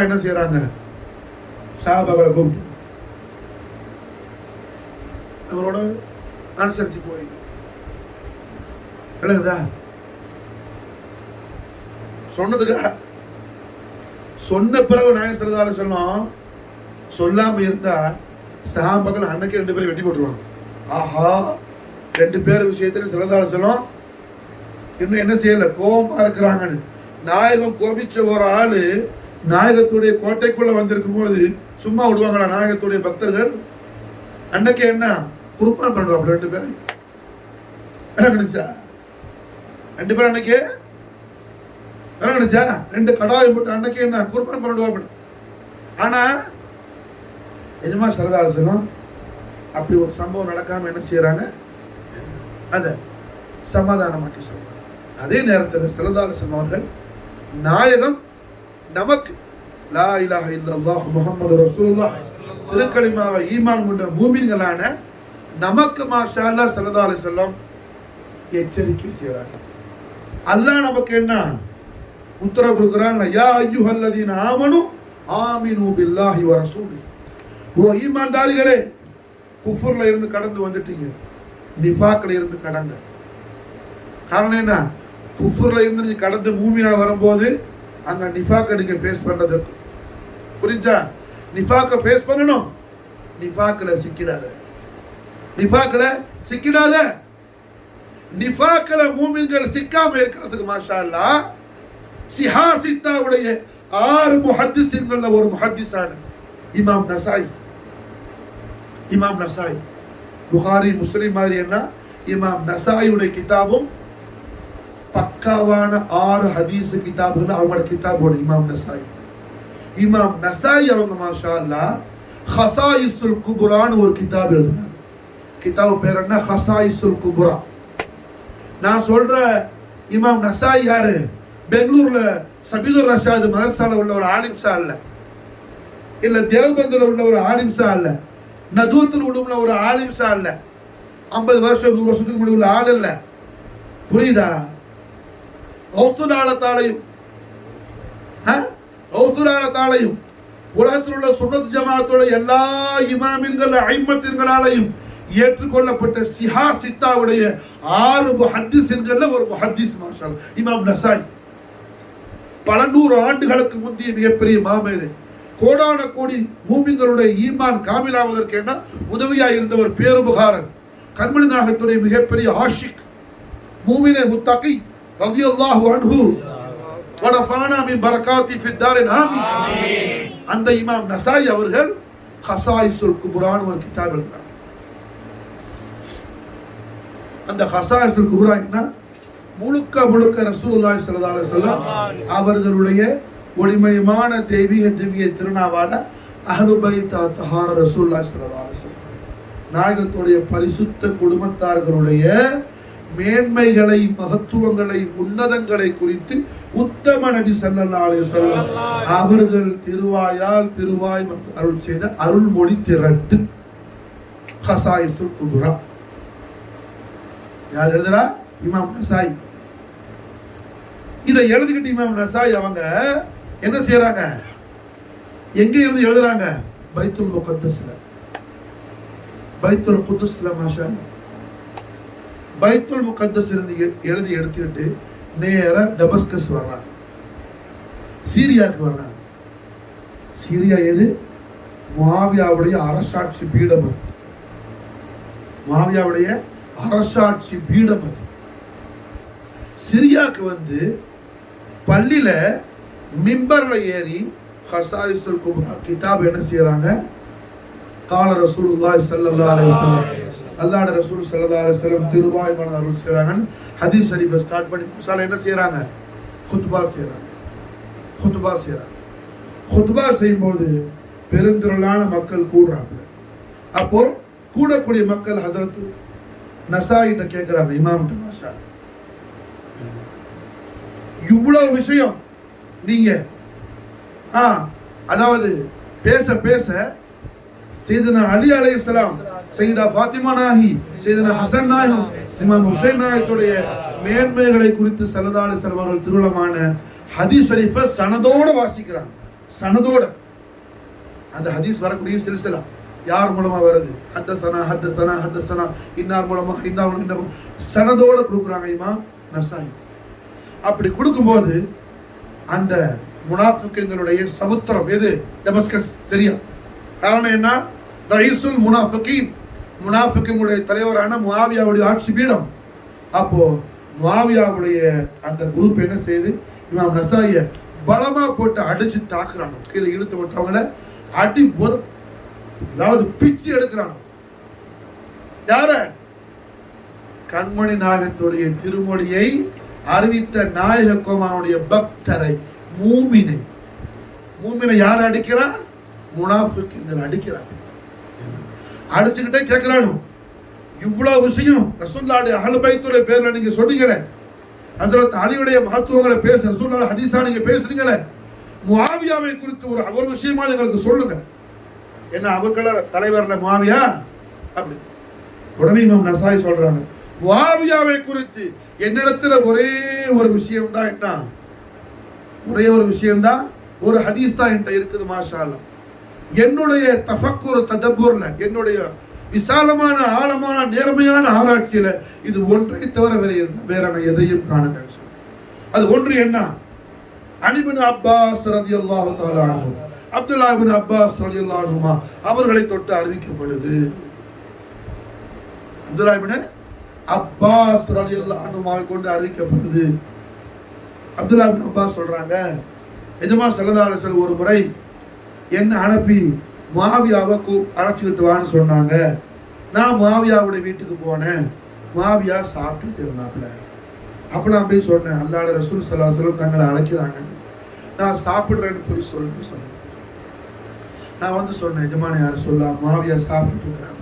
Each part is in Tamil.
என்ன செய்யறாங்க? சஹாபாக்களை கூப்பிட்டு அவரோட அனுசரிச்சு போய் எழுதுதா சொன்னதுக்கு சொன்ன பிறகு நாயகம் ஸல்லல்லாஹு அலைஹி வஸல்லம் சொல்லாம இருந்தா சஹாபாக்கள் அன்னைக்கு 2 பேரும் வெட்டி போட்டுருவாங்க. ஆஹா, 2 பேர் விஷயத்துல ஸல்லல்லாஹு அலைஹி வஸல்லம் இன்னும் என்ன செய்யல, கோபமா இருக்கிறாங்கன்னு. நாயகம் கோபிச்ச ஒரு ஆளு நாயகத்துடைய கோட்டைக்குள்ள வந்திருக்கும் போது சும்மா விடுவாங்களா? நாயகத்துடைய பக்தர்கள் அன்னைக்கு என்ன குர்பான் பண்ணுவாங்க 2 பேரும். நினைச்சா 2 பேரும் அன்னைக்கு நினைச்சா 2 கடாய் போட்டு அன்னைக்கு என்ன குர்பான் பண்ணிடுவாங்க. ஆனா எஜமா ஸல்லல்லாஹு அலைஹி வஸல்லம் அப்படி ஒரு சம்பவம் நடக்காம என்ன செய்யறாங்க? அத சமாதானமாக்கி சொல்றாங்க. அதே நேரத்தில் ஸல்லல்லாஹு அலைஹி வஸல்லம் அவர்கள் நாயகம் நமக்கு லா இலாஹ இல்லல்லாஹ் முஹம்மது ரசூலுல்லாஹ் திருக்கலிமாவை ஈமான் கொண்ட மூமின்களான நமக்கு மாஷா அல்லாஹ் ஸல்லல்லாஹு அலைஹி வஸல்லம் எச்சரிக்கை செய்றாங்க. அல்லாஹ் நமக்கு என்ன உத்தரவு கொடுக்குறாங்க? யா அய்யுஹல்லதீன ஆமனு ஆமினு பில்லாஹி வ ரசூலிஹி. ஓ ஈமான்தாரிகளே, குஃப்ர்ல இருந்து கடந்து வந்துட்டீங்க, நிஃபாக்ல இருந்து கடங்க. காரணம் என்ன? குஃப்ர்ல இருந்து நீ கடந்து மூமினா வரும்போது அங்க நிஃபாக்க நீங்க ஃபேஸ் பண்றது இருக்கு. புரிஞ்சா? நிஃபாக்க ஃபேஸ் பண்ணணும். நிஃபாக்ல சிக்கிடாத, நிஃபாக்ல சிக்கிடாத. நிஃபாக்ல மூமின்கள் சிக்காம இருக்கிறதுக்கு மாஷா அல்லாஹ் சிஹாசித்தாவுடைய 6 முஹத்திஸின்கள்ல ஒரு முஹத்திஸான இமாம் நசாயி. இமாம் நசாயி புகாரி முஸ்லிம் மாதிரி என்ன, இமாம் நசாயியுடைய கிதாபும் பக்காவான 6 ஹதீஸ் கிதாபுகள் அவங்களோட கிதாபோட இமாம் நசாயி. இமாம் நசாயி அவங்க மாஷா அல்லாஹ் ஹசாயிசுல் குபுரான்னு ஒரு கிதாப் எழுதுனாங்க. கிதாபு பேர் என்ன? ஹசாயிசுல் குபுரா. நான் சொல்ற இமாம் நசாயி யாரு? பெங்களூர்ல சபீதுர் ரஷாத் மதரசால உள்ள ஒரு ஆலிம் ஷா இல்ல, இல்ல தேவபந்துல உள்ள ஒரு ஆலிம் ஷா இல்ல, நதூத்துல உள்ள ஒரு ஆலிம் ஷா இல்ல, 50 வருஷம் 100 வருஷத்துக்கு முன்னாடி உள்ள ஆள் இல்ல. புரியுதா? கௌசுலாலத்தாலையும் உலகத்தில் உள்ள சுன்னத் ஜமாஅத்தோட எல்லா இமாமின்கள் ஐம்மத்தின்களாலையும் ஏற்றுக்கொள்ளப்பட்ட சிஹாசித்தாவுடைய 6 முஹத்திஸின்கள்ல ஒரு முஹத்திஸ் மாஷா அல்லாஹ் இமாம் நசாயி. பல 100 ஆண்டுகளுக்கு முந்தைய மிகப்பெரிய மாமேதை. கோடான கோடி மூமின்களுடைய ஈமான் காமிலாவதற்கு என்ன உதவியாக இருந்த ஒரு பேருபகாரன், கண்மணி நாயகத்துடைய மிகப்பெரிய ஆஷிக், மூமினே முத்தகி ரலியல்லாஹு அன்ஹு வனஃபானா மின் பரகாத்தி ஃபித் தாரின் ஆமீன். அந்த இமாம் நசாயி அவர்கள் ஹசாயிசுல் குபுரான் ஒரு கிதாப் எழுதுறாங்க. அந்த ஹசாயிசுல் குபுரா என்ன? முழுக்க முழுக்க ரசூலுல்லாஹி ஸல்லல்லாஹு அலைஹி வஸல்லம் அவர்களுடைய ஒளிமயமான தெய்வீக திவ்ய திருநாவான அஹ்லு பைத் தஹார ரசூலுல்லாஹி ஸல்லல்லாஹு அலைஹி வஸல்லம் நாயகத்துடைய பரிசுத்த குடும்பத்தார்களுடைய மேன்மைகளை, மகத்துவங்களை, உன்னதங்களை குறித்து உத்தம நபி ஸல்லல்லாஹு அலைஹி வஸல்லம் அவர்கள் திருவாய் அருள் செய்த அருள்மொழி திரட்டு ஹசாயிசுல் குபுரா. யார் எழுதுறா? இமாம் நசாயி. இதை எழுதிக்கிட்டு இமாம் நசாயி அவங்க என்ன செய்யறாங்க? எங்க இருந்து எழுதுறாங்க? பைத்துல் முகத்தஸ்ல, பைத்துல் குதுஸ்ல. மாஷா அல்லாஹ் பைத்துல் முகத்தஸ் இருந்து எழுதி எடுத்துக்கிட்டு நேரா டமஸ்கஸ் வர்றாங்க, சீரியாவுக்கு வர்றாங்க. சீரியா எது? முஆவியாவுடைய அரசாட்சி பீடம். முஆவியாவுடைய அரசாட்சி பீடம் அது. சிரியாவுக்கு வந்து பள்ளியில மிம்பர்ல ஏறி ஹசாயிசுல் குபுரா கிதாப் என்ன செய்யறாங்க? கால ரசூலுல்லாஹி ஸல்லல்லாஹு அலைஹி வஸல்லம், அல்லாஹ்வுடைய ரசூல் ஸல்லல்லாஹு அலைஹி வஸல்லம் திருவாய் மன அருள் செய்றாங்க. ஹதீஸ் ஷரீஃபை ஸ்டார்ட் பண்ணி மசாலா என்ன செய்யறாங்க? குத்பா செய்யறாங்க. குத்பா செய்யும்போது பெருந்திரளான மக்கள் கூடுறாங்க. அப்போ கூடக்கூடிய மக்கள் ஹஜரத் நசாயிட்ட கேட்கிறாங்க, இமாம் நசா, இவ்வளவு விஷயம் நீங்க அதாவது பேச பேச சையதுனா அலி அலைஹிஸ்ஸலாம், சையதா ஃபாத்திமா நாயகி, சையதுனா ஹசன் நாயகம், இமாம் ஹுசைன் நாயகத்துடைய மேன்மைகளை குறித்து ஸல்லல்லாஹு அலைஹி வஸல்லம் அவர்கள் திருவுளமான ஹதீஸ் ஷரீஃபை சனதோட வாசிக்கிறாங்க. சனதோட அந்த ஹதீஸ் வரக்கூடிய சில்சிலா யார் மூலமா வருது, ஹத்தசனா இன்னார் மூலமா இன்னார் சனதோட கொடுக்குறாங்க இமாம் நசாயி. அப்படி கொடுக்கும்போது அந்த முனாஃபிக்குகளுடைய சமுத்திரம் எது, டமஸ்கஸ், சரியா? காரணம் என்ன? ரயீசுல் முனாஃபிகீன், முனாஃபிக்குகளுடைய தலைவரான முஆவியாவுடைய ஆட்சி பீடம். அப்போ முஆவியாவுடைய அந்த குரூப் என்ன செய்யுது, இமாம் நசாயிய பலமா போட்டு அடிச்சு தாக்குறாங்க, கீழே இழுத்து விட்டவங்கள அடி அதாவது பிச்சு எடுக்கிறாங்க. யார? கண்மணி நாயகத்துடைய திருமொழியை அறிவித்த நாயக கோமாவுடைய பக்தரை, மூமினை யார அடிக்கிறார்? முனாஃபிக்குகள் அடிக்கிறார். அடிச்சுக்கிட்டே கேட்கிறானு, இவ்வளவு விஷயம் ரசூலுல்லாஹி அஹ்லுல் பைத்துடைய பேர்ல நீங்க சொன்னீங்களே, ஹஜ்ரத் அலியுடைய மகத்துவங்களை பேச ரசூலுல்லாஹி ஹதீஸா நீங்க பேசுறீங்களே, முஆவியாவை குறித்து ஒரு விஷயமா எங்களுக்கு சொல்லுங்க. என்ன அவர்கள தலைவர்ல முஆவியா அப்படி. உடனே இமாம் நசாயி சொல்றாங்க, முஆவியாவை குறித்து என்னிடத்துல ஒரே ஒரு விஷயம் தான், என்ன ஒரே ஒரு விஷயம் தான், ஒரு ஹதீஸ் தான் என்கிட்ட இருக்குது. மாஷா அல்லாஹ், என்னுடைய தஃபக்குர் ததப்புர்ல, என்னுடைய விசாலமான ஆழமான நேர்மையான ஆராய்ச்சியில இது ஒன்றை தவிர வேற நான் எதையும் காண. அது ஒன்று என்ன? அலிபின் அப்பாஸ் ரலியல்லாஹு தஆலா அன்ஹு, அப்துல்லாஹ் இப்னு அப்பாஸ் ரலியல்லாஹு அன்ஹுமா அவர்களை தொட்டு அறிவிக்கப்படுது. அப்துல்லாஹ் இப்னு அப்பாஸ் ரலியல்லாஹு அன்ஹுமாவை கொண்டு அறிவிக்கப்படுது. அப்துல்லாஹ் இப்னு அப்பாஸ் சொல்றாங்க, எஜமா ஸல்லல்லாஹு அலைஹி வஸல்லம் ஒரு முறை என்ன அனுப்பி முஆவியாவை அழைச்சிக்கிட்டு வான்னு சொன்னாங்க. நான் முஆவியாவுடைய வீட்டுக்கு போனேன். முஆவியா சாப்பிட்டுட்டு இருந்தாப்புல. அப்ப நான் போய் சொன்னேன், அல்லாஹ்வுடைய ரசூல் ஸல்லல்லாஹு அலைஹி வஸல்லம் தங்களை அழைக்கிறாங்க, நான் சாப்பிடுறேன்னு போய் சொல்லுன்னு சொன்னேன். நான் வந்து சொன்னேன், எஜமான யார் சொல்லலாம், முஆவியா சாப்பிட்டு இருக்கிறாங்க.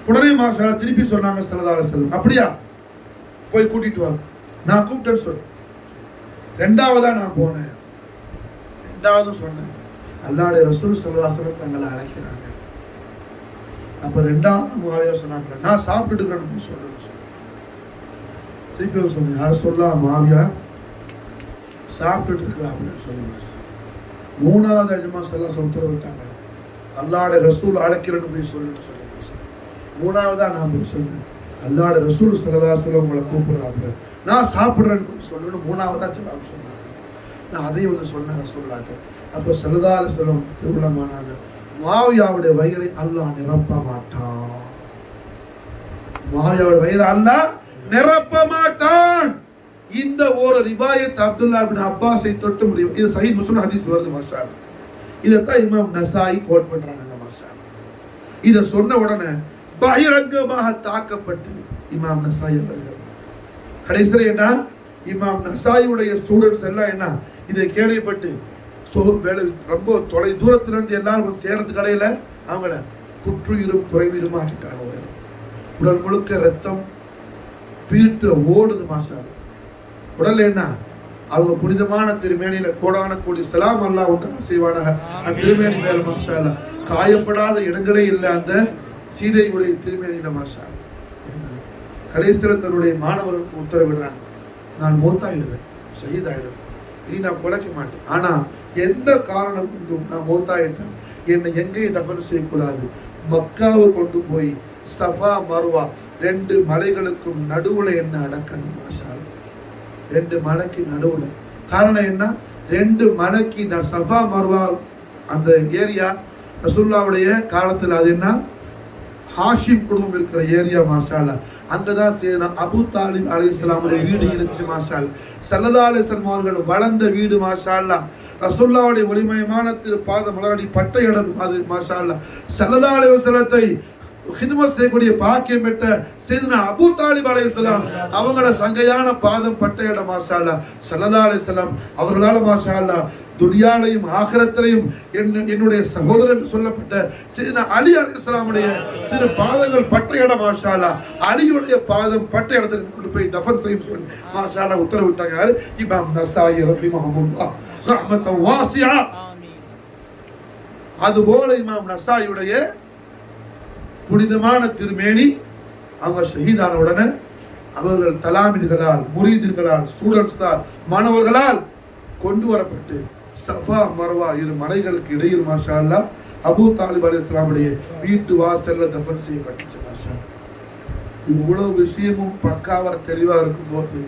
உடனே மாஷா திருப்பி சொன்னாங்க ஸல்லல்லாஹு அலைஹி வஸல்லம், அப்படியா, போய் கூட்டிட்டு வாங்க. நான் கூப்பிட்டேன்னு சொன்னேன். ரெண்டாவதா நான் போனேன். ரெண்டாவது சொன்னேன், அல்லாஹ்வுடைய ரசூல் ஸல்லல்லாஹு அலைஹி வஸல்லம் தங்களை அழைக்கிறாங்க. அப்ப ரெண்டாவது முஆவியா சொன்னாங்க, நான் சாப்பிட்டு இருக்கிறேன்னு சொல்லுங்க. திருப்பி சொன்னேன், யார் சொல்லலாம், முஆவியா சாப்பிட்டு இருக்கிறாங்க அப்படின்னு சொல்லுங்க. மூணாவது எஜமா ஸல்லல்லாஹு அலைஹி வஸல்லம் விட்டாங்க, அல்லாஹ்வுடைய ரசூல் அழைக்கிறேன்னு போய் சொல்லிட்டு சொல்லுங்க. மூணாவதா நான் போய் சொன்னேன், அல்லாஹ்வுடைய ரசூல் ஸல்லல்லாஹு அலைஹி வஸல்லம் உங்களை கூப்பிடுறாங்க, நான் சாப்பிடுறேன்னு போய் சொல்லணும். மூணாவதா ஜவாப் சொன்னாங்க. நான் அதை வந்து சொன்னேன் ரசூலுல்லாஹ்ட்ட. அப்போ ஸல்லல்லாஹு அலைஹி வஸல்லம் திருவிழமானாங்க, முஆவியாவுடைய வயிறை அல்லாஹ் நிரப்ப மாட்டான். முஆவியாவுடைய வயிறை அல்லாஹ் நிரப்ப மாட்டான். இந்த ஒரு ரிவாயத் அப்துல்லாஹ் இப்னு அப்பாஸை தொட்டு முடியும். இது சஹீஹ் முஸ்லிம் ஹதீஸ் வருது. மாஷா அல்லாஹ், இதைத்தான் இமாம் நசாயி கோட் பண்றாங்க. மாஷா அல்லாஹ், இதை சொன்ன உடனே பகிரங்கமாக தாக்கப்பட்டு இமாம் நசாயி அவர்கள் கடைசியில் என்ன, இமாம் நசாயியுடைய ஸ்டூடெண்ட்ஸ் எல்லாம் என்ன இதை கேள்விப்பட்டு ரொம்ப தொலை தூரத்துல இருந்து எல்லாரும் சேர்றது கடையில அவங்கள குற்றுயிரும் குறைவீரும் ஆக்கிட்டாங்க. உடல் முழுக்க ரத்தம் பீட்டு ஓடுது. மாஷா அல்லாஹ், உடல் என்ன, அவங்க புனிதமான திருமேனியில கோடான கோடி சலாம் அல்லாஹ் உண்டாக செய்வானாக. அந்த திருமேனி மேல மாஷா அல்லாஹ் காயப்படாத இடங்களே இல்லை அந்த சீதையுடைய திருமேனியில. மாஷா அல்லாஹ், கடைசியில் தன்னுடைய மாணவர்களுக்கு உத்தரவிடுறாங்க, நான் மௌத்தாயிடுவேன், ஷஹீதாயிடுவேன், இனி நான் பிழைக்க மாட்டேன். ஆனா எந்த காரணம் கொண்டும் நான் மௌத்தாயிட்டேன், என்னை எங்கேயும் தஃபன் செய்யக்கூடாது, மக்காவை கொண்டு போய் சஃபா மர்வா 2 மலைகளுக்கும் நடுவுல என்ன அடக்கணும். மாஷா அல்லாஹ், 2 மலைக்கு நடுவுல. காரணம் என்ன, 2 மலைக்கு சஃபா மர்வா அந்த ஏரியா ரசூலுல்லாஹ்வுடைய காலத்துல அது என்ன, ஹாஷிம் குடும்பம் இருக்கிற ஏரியா. மாஷா அல்லாஹ், அங்கதான் சேனா அபூ தாலிப் அலைஹிஸ்ஸலாமுடைய வீடு இருந்துச்சு. மாஷா அல்லாஹ், ஸல்லல்லாஹு அலைஹி வஸல்லம் அவர்கள் வளர்ந்த வீடு. மாஷா அல்லாஹ், ரசூலுல்லாஹ்வுடைய ஒளிமயமான திரு பாத மலரடி பட்ட இடம் அது. மாஷா அல்லாஹ், ஸல்லல்லாஹு அலைஹி வஸல்லத்தை ஹிதுமத் செய்யக்கூடிய பாக்கியம் பெற்ற சையதுனா அபூ தாலிப் அலைஹிஸ்ஸலாம் அவங்களோட சங்கையான பாதம் பட்ட இடம். மாஷா அல்லாஹ், ஸல்லல்லாஹு அலைஹி வஸல்லம் அவர்களால மாஷா அல்லாஹ் துனியாலையும் ஆகிரத்திலையும் என்னுடைய சகோதரர் என்று சொல்லப்பட்ட சையதுனா அலி அலைஹிஸ்ஸலாமுடைய திரு பாதங்கள் பட்ட இடம். மாஷா அல்லாஹ், அலியுடைய பாதம் பட்ட இடத்துல கொண்டு போய் தஃபன் செய்ய சொல்லி மாஷா அல்லாஹ் உத்தரவிட்டாங்க. யாரு? இமாம் நசாயி ரஹிமஹுல்லாஹ் ரஹ்மத்தன் வாசிஆ. அதுபோல இமாம் நசாயியுடைய புனிதமான திருமேனி அவங்க ஷஹீதான உடனே அவர்கள் தலாமிதுகளால், முரீதுகளால், ஸ்டூடெண்ட்ஸால், மாணவர்களால் கொண்டு வரப்பட்டு சஃபா மர்வா இரு மலைகளுக்கு இடையில் மாஷா அல்லாஹ் அபூ தாலிப் அலைஹிஸ்ஸலாமுடைய வீட்டு வாசல்ல தஃபன் செய்யப்பட்டுச்சு மாஷா. இவ்வளவு விஷயமும் பக்காவா தெளிவா இருக்கும்போது,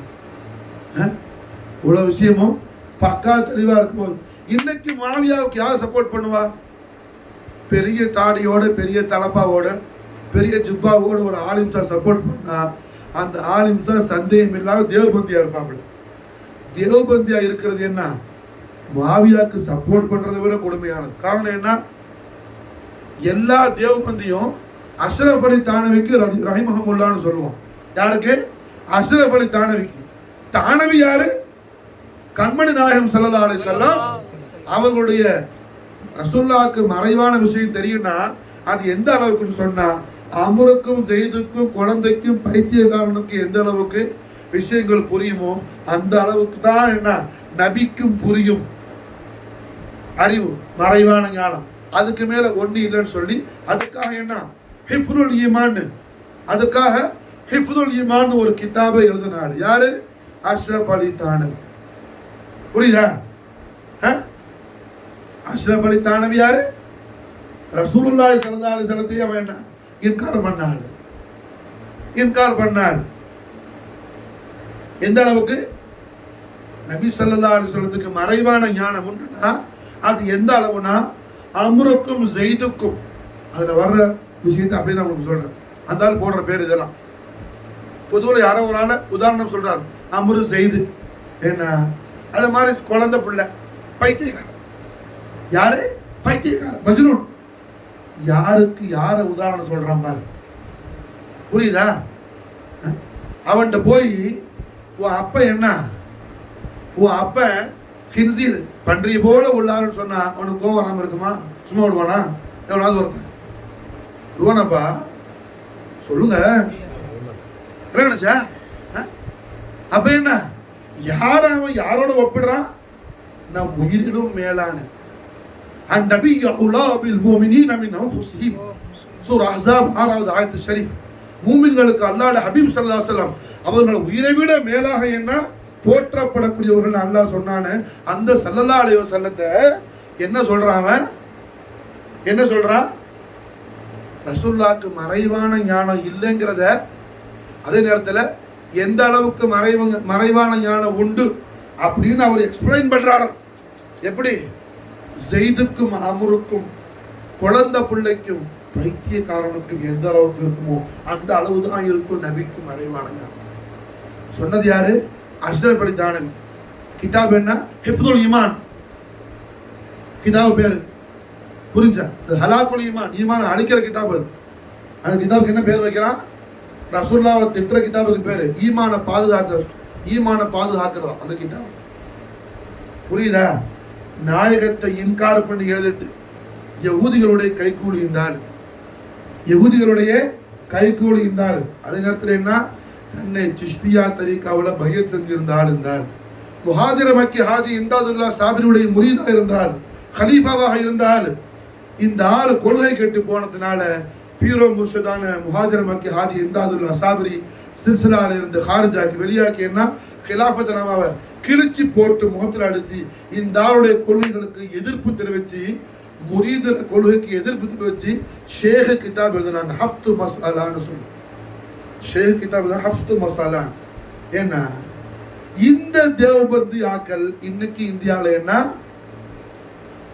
இவ்வளவு விஷயமும் பக்கா தெளிவா இருக்கும்போது, இன்னைக்கு மாவியாவுக்கு யார் சப்போர்ட் பண்ணுவா? பெரிய தாடியோட, பெரிய தலப்பாவோட, பெரிய ஜுப்பாவோட ஒரு ஆலிம்சா சப்போர்ட் பண்ணா அந்த ஆலிம்சா சந்தேகம் இல்லாம தேவபந்தியா இருப்பாங்க. தேவபந்தியா இருக்கிறது என்ன? மாவியாவுக்கு சப்போர்ட் பண்றதை விட கொடுமையானது. காரணம் என்ன? எல்லா தேவபந்தியும் அஷ்ரஃப் அலி தானவிக்கு ரஹிமஹுல்லான்னு சொல்லுவோம். யாருக்கு? அஷ்ரஃப் அலி தானவிக்கு. தானவி யாரு? கண்மணி நாயகம் ஸல்லல்லாஹு அலைஹி வஸல்லம் அவர்களுடைய ரசூலுல்லாஹ்வுக்கு மறைவான விஷயம் தெரியும்னா அது எந்த அளவுக்குன்னு சொன்னா, அமருக்கும் ஜெயிதுக்கும் குழந்தைக்கும் பைத்தியக்காரனுக்கு எந்த அளவுக்கு விஷயங்கள் புரியுமோ அந்த அளவுக்கு தான் என்ன நபிக்கும் புரியும் அறிவு, மறைவான ஞானம். அதுக்கு மேல ஒண்ணு இல்லைன்னு சொல்லி அதுக்காக என்ன ஹிஃப்துல் ஈமான், அதுக்காக ஹிஃப்துல் ஈமான் ஒரு கிதாபை எழுதினார். யாரு? அஷ்ரஃப் அலி தானவி. புரியுதா? அஷ்ரஃப் அலி தானவி யாரு? ரசூலுல்லாஹி ஸல்லல்லாஹு அலைஹி வஸல்லத்தை அவன் என்ன இன்கார் பண்ணாள். எந்த அளவுக்கு? நபி ஸல்லல்லாஹு அலைஹி வஸல்லத்துக்கு மறைவான ஞானம் உண்டுனா அது எந்த அளவுனா, அம்ருக்கும் ஸைதுக்கும் அதுல வர்ற விஷயத்தை அப்படியே நான் உங்களுக்கு சொல்றேன். அந்த ஆள் போடுற பேர் இதெல்லாம் பொதுவில் யாரோ ஒரு ஆளை உதாரணம் சொல்றாரு, அம்ரு ஸைது என்ன, அது மாதிரி குழந்தை பிள்ளை பைத்தியக்காரன். யாரு? பைத்தியக்காரன் மஜ்னூன். யாருக்கு யார உதாரணம் சொல்றான் பாரு. புரியுதா? அவன்கிட்ட போய் உன் அப்ப என்ன, உன் அப்ப ஹின்சீர் பன்றிய போல உள்ளாருன்னு சொன்னா அவனுக்கு கோவம் வராம இருக்குமா? சும்மா விடுவானா? எவனாவது ஒருத்தன் விடுவானாப்பா? சொல்லுங்க. நினைச்சா அப்ப என்ன, யார அவன் யாரோட ஒப்பிடுறான்? நம் உயிரிலும் மேலான அந்நபியு அவுலா பில் முஃமினீன மின் அன்ஃபுஸிஹிம். சூரா அஹ்ஸாப் 6வது ஆயத்து ஷரீஃப். மூமின்களுக்கு அல்லாஹ்வுடைய ஹபீப் ஸல்லல்லாஹு அலைஹி வஸல்லம் அவர்கள் உயிரை விட மேலாக என்ன போற்றப்படக்கூடியவர்கள் அல்லாஹ் சொன்னானே, அந்த ஸல்லல்லாஹு அலைஹி வஸல்லத்தை என்ன சொல்றான்? என்ன சொல்றான்? ரசூலுல்லாஹ்க்கு மறைவான ஞானம் இல்லைங்கிறத, அதே நேரத்தில் எந்த அளவுக்கு மறைவான ஞானம் உண்டு அப்படின்னு அவர் எக்ஸ்பிளைன் பண்றாரு. எப்படி? ஸைதுக்கும் அம்ருக்கும் குழந்தை பிள்ளைக்கும் பைத்தியக்காரனுக்கும் எந்த அளவுக்கு இருக்குமோ அந்த அளவு தான் இருக்கும் நபிக்கும் மறைவான ஞானம். சொன்னது யாரு? அஷ்ரஃப் அலி தானவி. கிதாப் என்ன? ஹிஃப்துல் ஈமான். கிதாப் பேரு புரிஞ்சா? ஹலாக்குல் ஈமான், ஈமான் அழிக்கிற கிதாப். அந்த கிதாபுக்கு என்ன பேர் வைக்கிறான்? ரசூலுல்லாஹ்வை திட்டுற கிதாபுக்கு பேரு ஈமான பாதுகாக்கிறது. ஈமான பாதுகாக்கிறதா அந்த கிதாப். புரியுதா? நாயகத்தை இன்கார் பண்ணி எழுதிட்டு யஹூதிகளுடைய கைகூலி இருந்தாள், யஹூதிகளுடைய கைகூலி இருந்தாள். அதே நேரத்தில் என்ன, தன்னை சிஷ்தியா தரீகாவில் பையத் செஞ்சிருந்தாள் இருந்தாள். முஹாஜிர மக்கி ஹாஜி இம்தாதுல்லா சாபிரியுடைய முரீதா இருந்தாள், கலீஃபாவாக இருந்தாள். இந்த ஆள் கொள்கை கெட்டு போனதுனால பீரோ முர்ஷிதான முஹாஜிர மக்கி ஹாஜி இம்தாதுல்லா சாபிரி சில்சிலால இருந்து ஹாரிஜாக்கு வெளியாக்கி என்ன கிலாஃபத் நாமாவை கிழிச்சு போட்டு முகத்தில் அடிச்சு இந்த ஆளுடைய கொள்கைகளுக்கு எதிர்ப்பு தெரிவிச்சு, முரீதர் கொள்கைக்கு எதிர்ப்பு தெரிவிச்சு ஷேக் கிதாப் எழுதினாங்க. ஹஃப்து மசாலான்னு சொல்லி ஷேக் கிதாப் ஹஃப்து மசாலான். என்ன இந்த தேவபந்தி ஆக்கள் இன்னைக்கு இந்தியாவில் என்ன,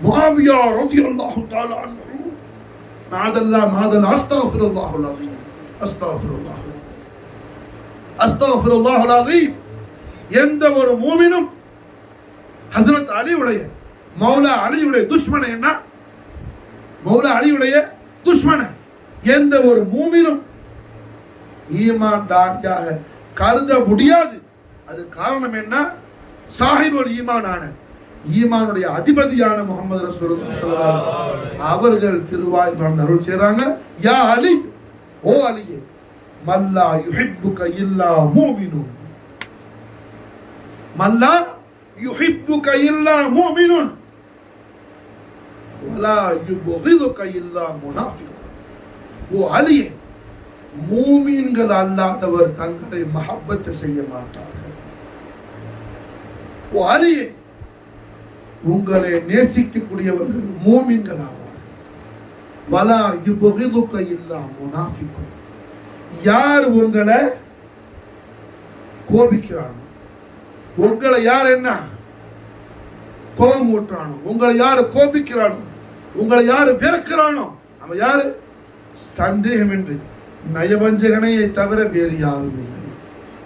முஆவியா ரலியல்லாஹு தஆலா அன்ஹு மாதல்லா அஸ்தக்ஃபிருல்லாஹுல் அஸீம் அஸ்தக்ஃபிருல்லாஹுல் அஸீம். எந்த ஒரு மூமினும் ஹஜ்ரத் அலியுடைய மௌலா அலியுடைய துஷ்மனை என்ன, மௌலா அலியுடைய துஷ்மனை எந்த ஒரு மூமினும் ஈமான்தாரியாக கருத முடியாது. அது காரணம் என்ன? சாஹிபுல் ஈமானான ஈமானுடைய அதிபதியான முஹம்மது ரசூலுல்லாஹி ஸல்லல்லாஹு அலைஹி வஸல்லம் அவர்கள் திருவாய் அருள் செய்றாங்க. யா அலி, ஓ அலியே, மல்லா யுஹிப்புக இல்லா மூமினுன், மல்லா யுஹிப்புக இல்லா மூமினுன் வலா யுபகிதுக இல்லா முனாஃபிக். ஓ அலியே, மூமின்கள் அல்லாதவர் தங்களை மஹப்பத் செய்ய மாட்டார்கள். ஓ அலியே, உங்களை நேசிக்கக்கூடியவர்கள் மூமின்கள் ஆவார். வலா யுபகிதுக இல்லா முனாஃபிகுன், யார் உங்களை கோபிக்கிறானோ, உங்களை யார் என்ன கோபம் ஊற்றானோ, உங்களை யாரு கோபிக்கிறானோ, உங்களை யாரு வெறுக்கிறானோ அவன் யாரு? சந்தேகம் என்று நயவஞ்சகனையை தவிர வேறு யாரும் இல்லை.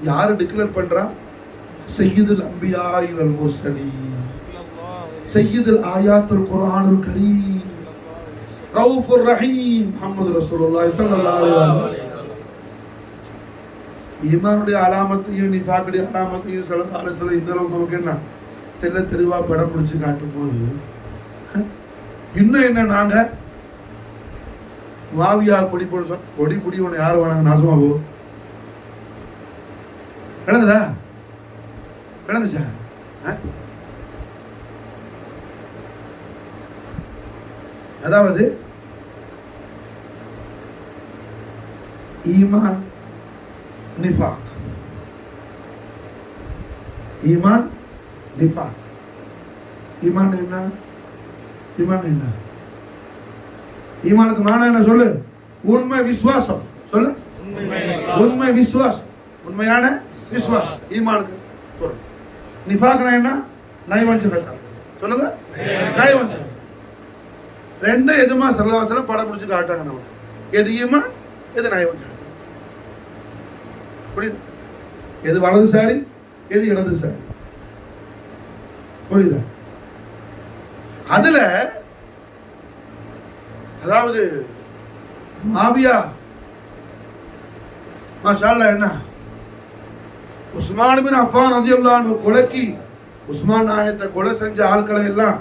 யாரு டிக்ளேர் பண்றா? சையதுல் அம்பியா வல் முர்சலீன், சையதுல் ஆயாத்துல் குர்ஆனுல் கரீம், ரவுஃபுர் ரஹீம் முஹம்மது ரசூலுல்லாஹி ஸல்லல்லாஹு அலைஹி வஸல்லம். ஈமானுடைய அலாமத்தையும் நிஃபாக்குடைய அலாமத்தையும் ஸல்லல்லாஹு அலைஹி வஸல்லம் இந்த அளவுக்கு நமக்கு என்ன தெல்ல தெளிவா படம் பிடிச்சு காட்டும் போது, இன்னும் என்ன நாங்க மாவியா கொடி போட கொடி புடி ஒன்று யாரும் வேணாங்க நாசமா போ விளங்குதா? விளங்குச்சா? அதாவது ஈமான் நிஃபாக், ஈமான் நிஃபாக். ஈமான் என்ன? ஈமான் என்ன? ஈமானுக்கு மானா என்ன சொல்லு? உண்மை விசுவாசம். சொல்லு, உண்மை விசுவாசம், உண்மையான விசுவாசம் ஈமானுக்கு பொருள். நிஃபாக்னா என்ன? நயவஞ்சகத்தனம். சொல்லுங்க, நயவஞ்சகம். ரெண்டு எதுமா சல்லல்லாஹு படம் பிடிச்சு காட்டாங்க நம்ம. எது ஈமான், எது நயவஞ்சகம். புரியுது? எது வலதுசாரி, எது இடதுசாரி. புரியுதா? அதுல அதாவது மாவியா மாஷா அல்லாஹ் என்ன உஸ்மான் பின் அஃபான் ரலியல்லாஹு அன்ஹு கொலைக்கு உஸ்மான் நாயத்தை கொலை செஞ்ச ஆட்களை எல்லாம்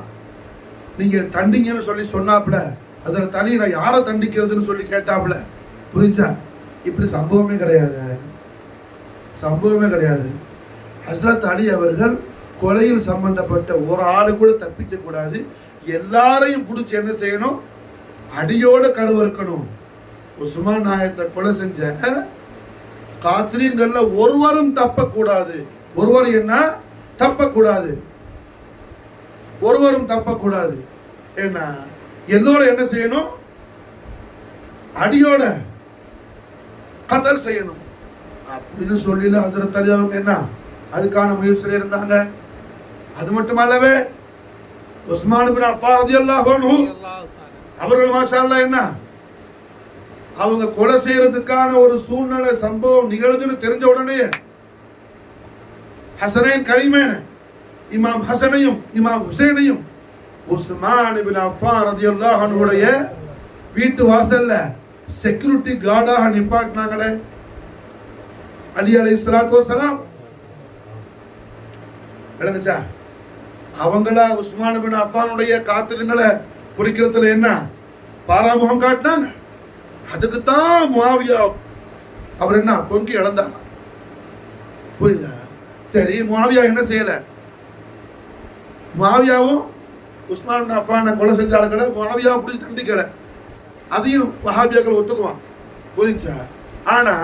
நீங்க தண்டிங்கன்னு சொல்லி சொன்னாப்ல. அதுல தனி நான் யாரை தண்டிக்கிறதுன்னு சொல்லி கேட்டாப்ல. புரிஞ்சா? இப்படி சம்பவமே கிடையாது, சம்பவமே கிடையாது. ஹஸ்ரத் அலி அவர்கள் கொலையில் சம்பந்தப்பட்ட ஒரு ஆளு கூட தப்பிக்க கூடாது, எல்லாரையும் பிடிச்சி என்ன செய்யணும்? அடியோட கருவறுக்கணும். உஸ்மான் நாயத்தை கொலை செஞ்ச காத்திரீன்கள்ல ஒருவரும் தப்பக்கூடாது. ஒருவர் என்ன தப்பக்கூடாது, ஒருவரும் தப்பக்கூடாது. என்ன எல்லோரும் என்ன செய்யணும்? அடியோட கத்தல் செய்யணும் அப்படின்னு சொல்லி ஹஜ்ரத் அலி அவங்க என்ன அதுக்கான முயற்சியில் இருந்தாங்க. அது மட்டுமல்லவே உஸ்மான் பின் அஃபான் ரலியல்லாஹு அன்ஹு அவர்கள் மாஷா அல்லாஹ் என்ன அவங்க கொலை செய்யறதுக்கான ஒரு சூழ்நிலை சம்பவம் நிகழ்துன்னு தெரிஞ்ச உடனே ஹசனைன் கரீமேன இமாம் ஹசனையும் இமாம் ஹுசைனையும் உஸ்மான் பின் அஃபான் ரலியல்லாஹு அன்ஹுடைய வீட்டு வாசல்ல செக்யூரிட்டி கார்டாக நிப்பாட்டினாங்களே அலி அலைஹிஸ்ஸலாத்து வஸலாம். விளங்குச்சா? அவங்களா உஸ்மான் பின் அஃபானுடைய காத்திரங்களை குறிக்கிறதுல என்ன பாராமுகம் காட்டினாங்க. அதுக்குத்தான் முஆவியா அவர் என்ன பொங்கி இழந்தாங்க. புரியுதா? சரி, முஆவியா என்ன செய்யல? முஆவியாவும் உஸ்மான் பின் அஃபானை கொலை செஞ்சார்கள, முஆவியாவை பிடிச்சி தண்டிக்கல. அதையும் வஹாபியாக்கள் ஒத்துக்குவான். புரிஞ்சா? ஆனா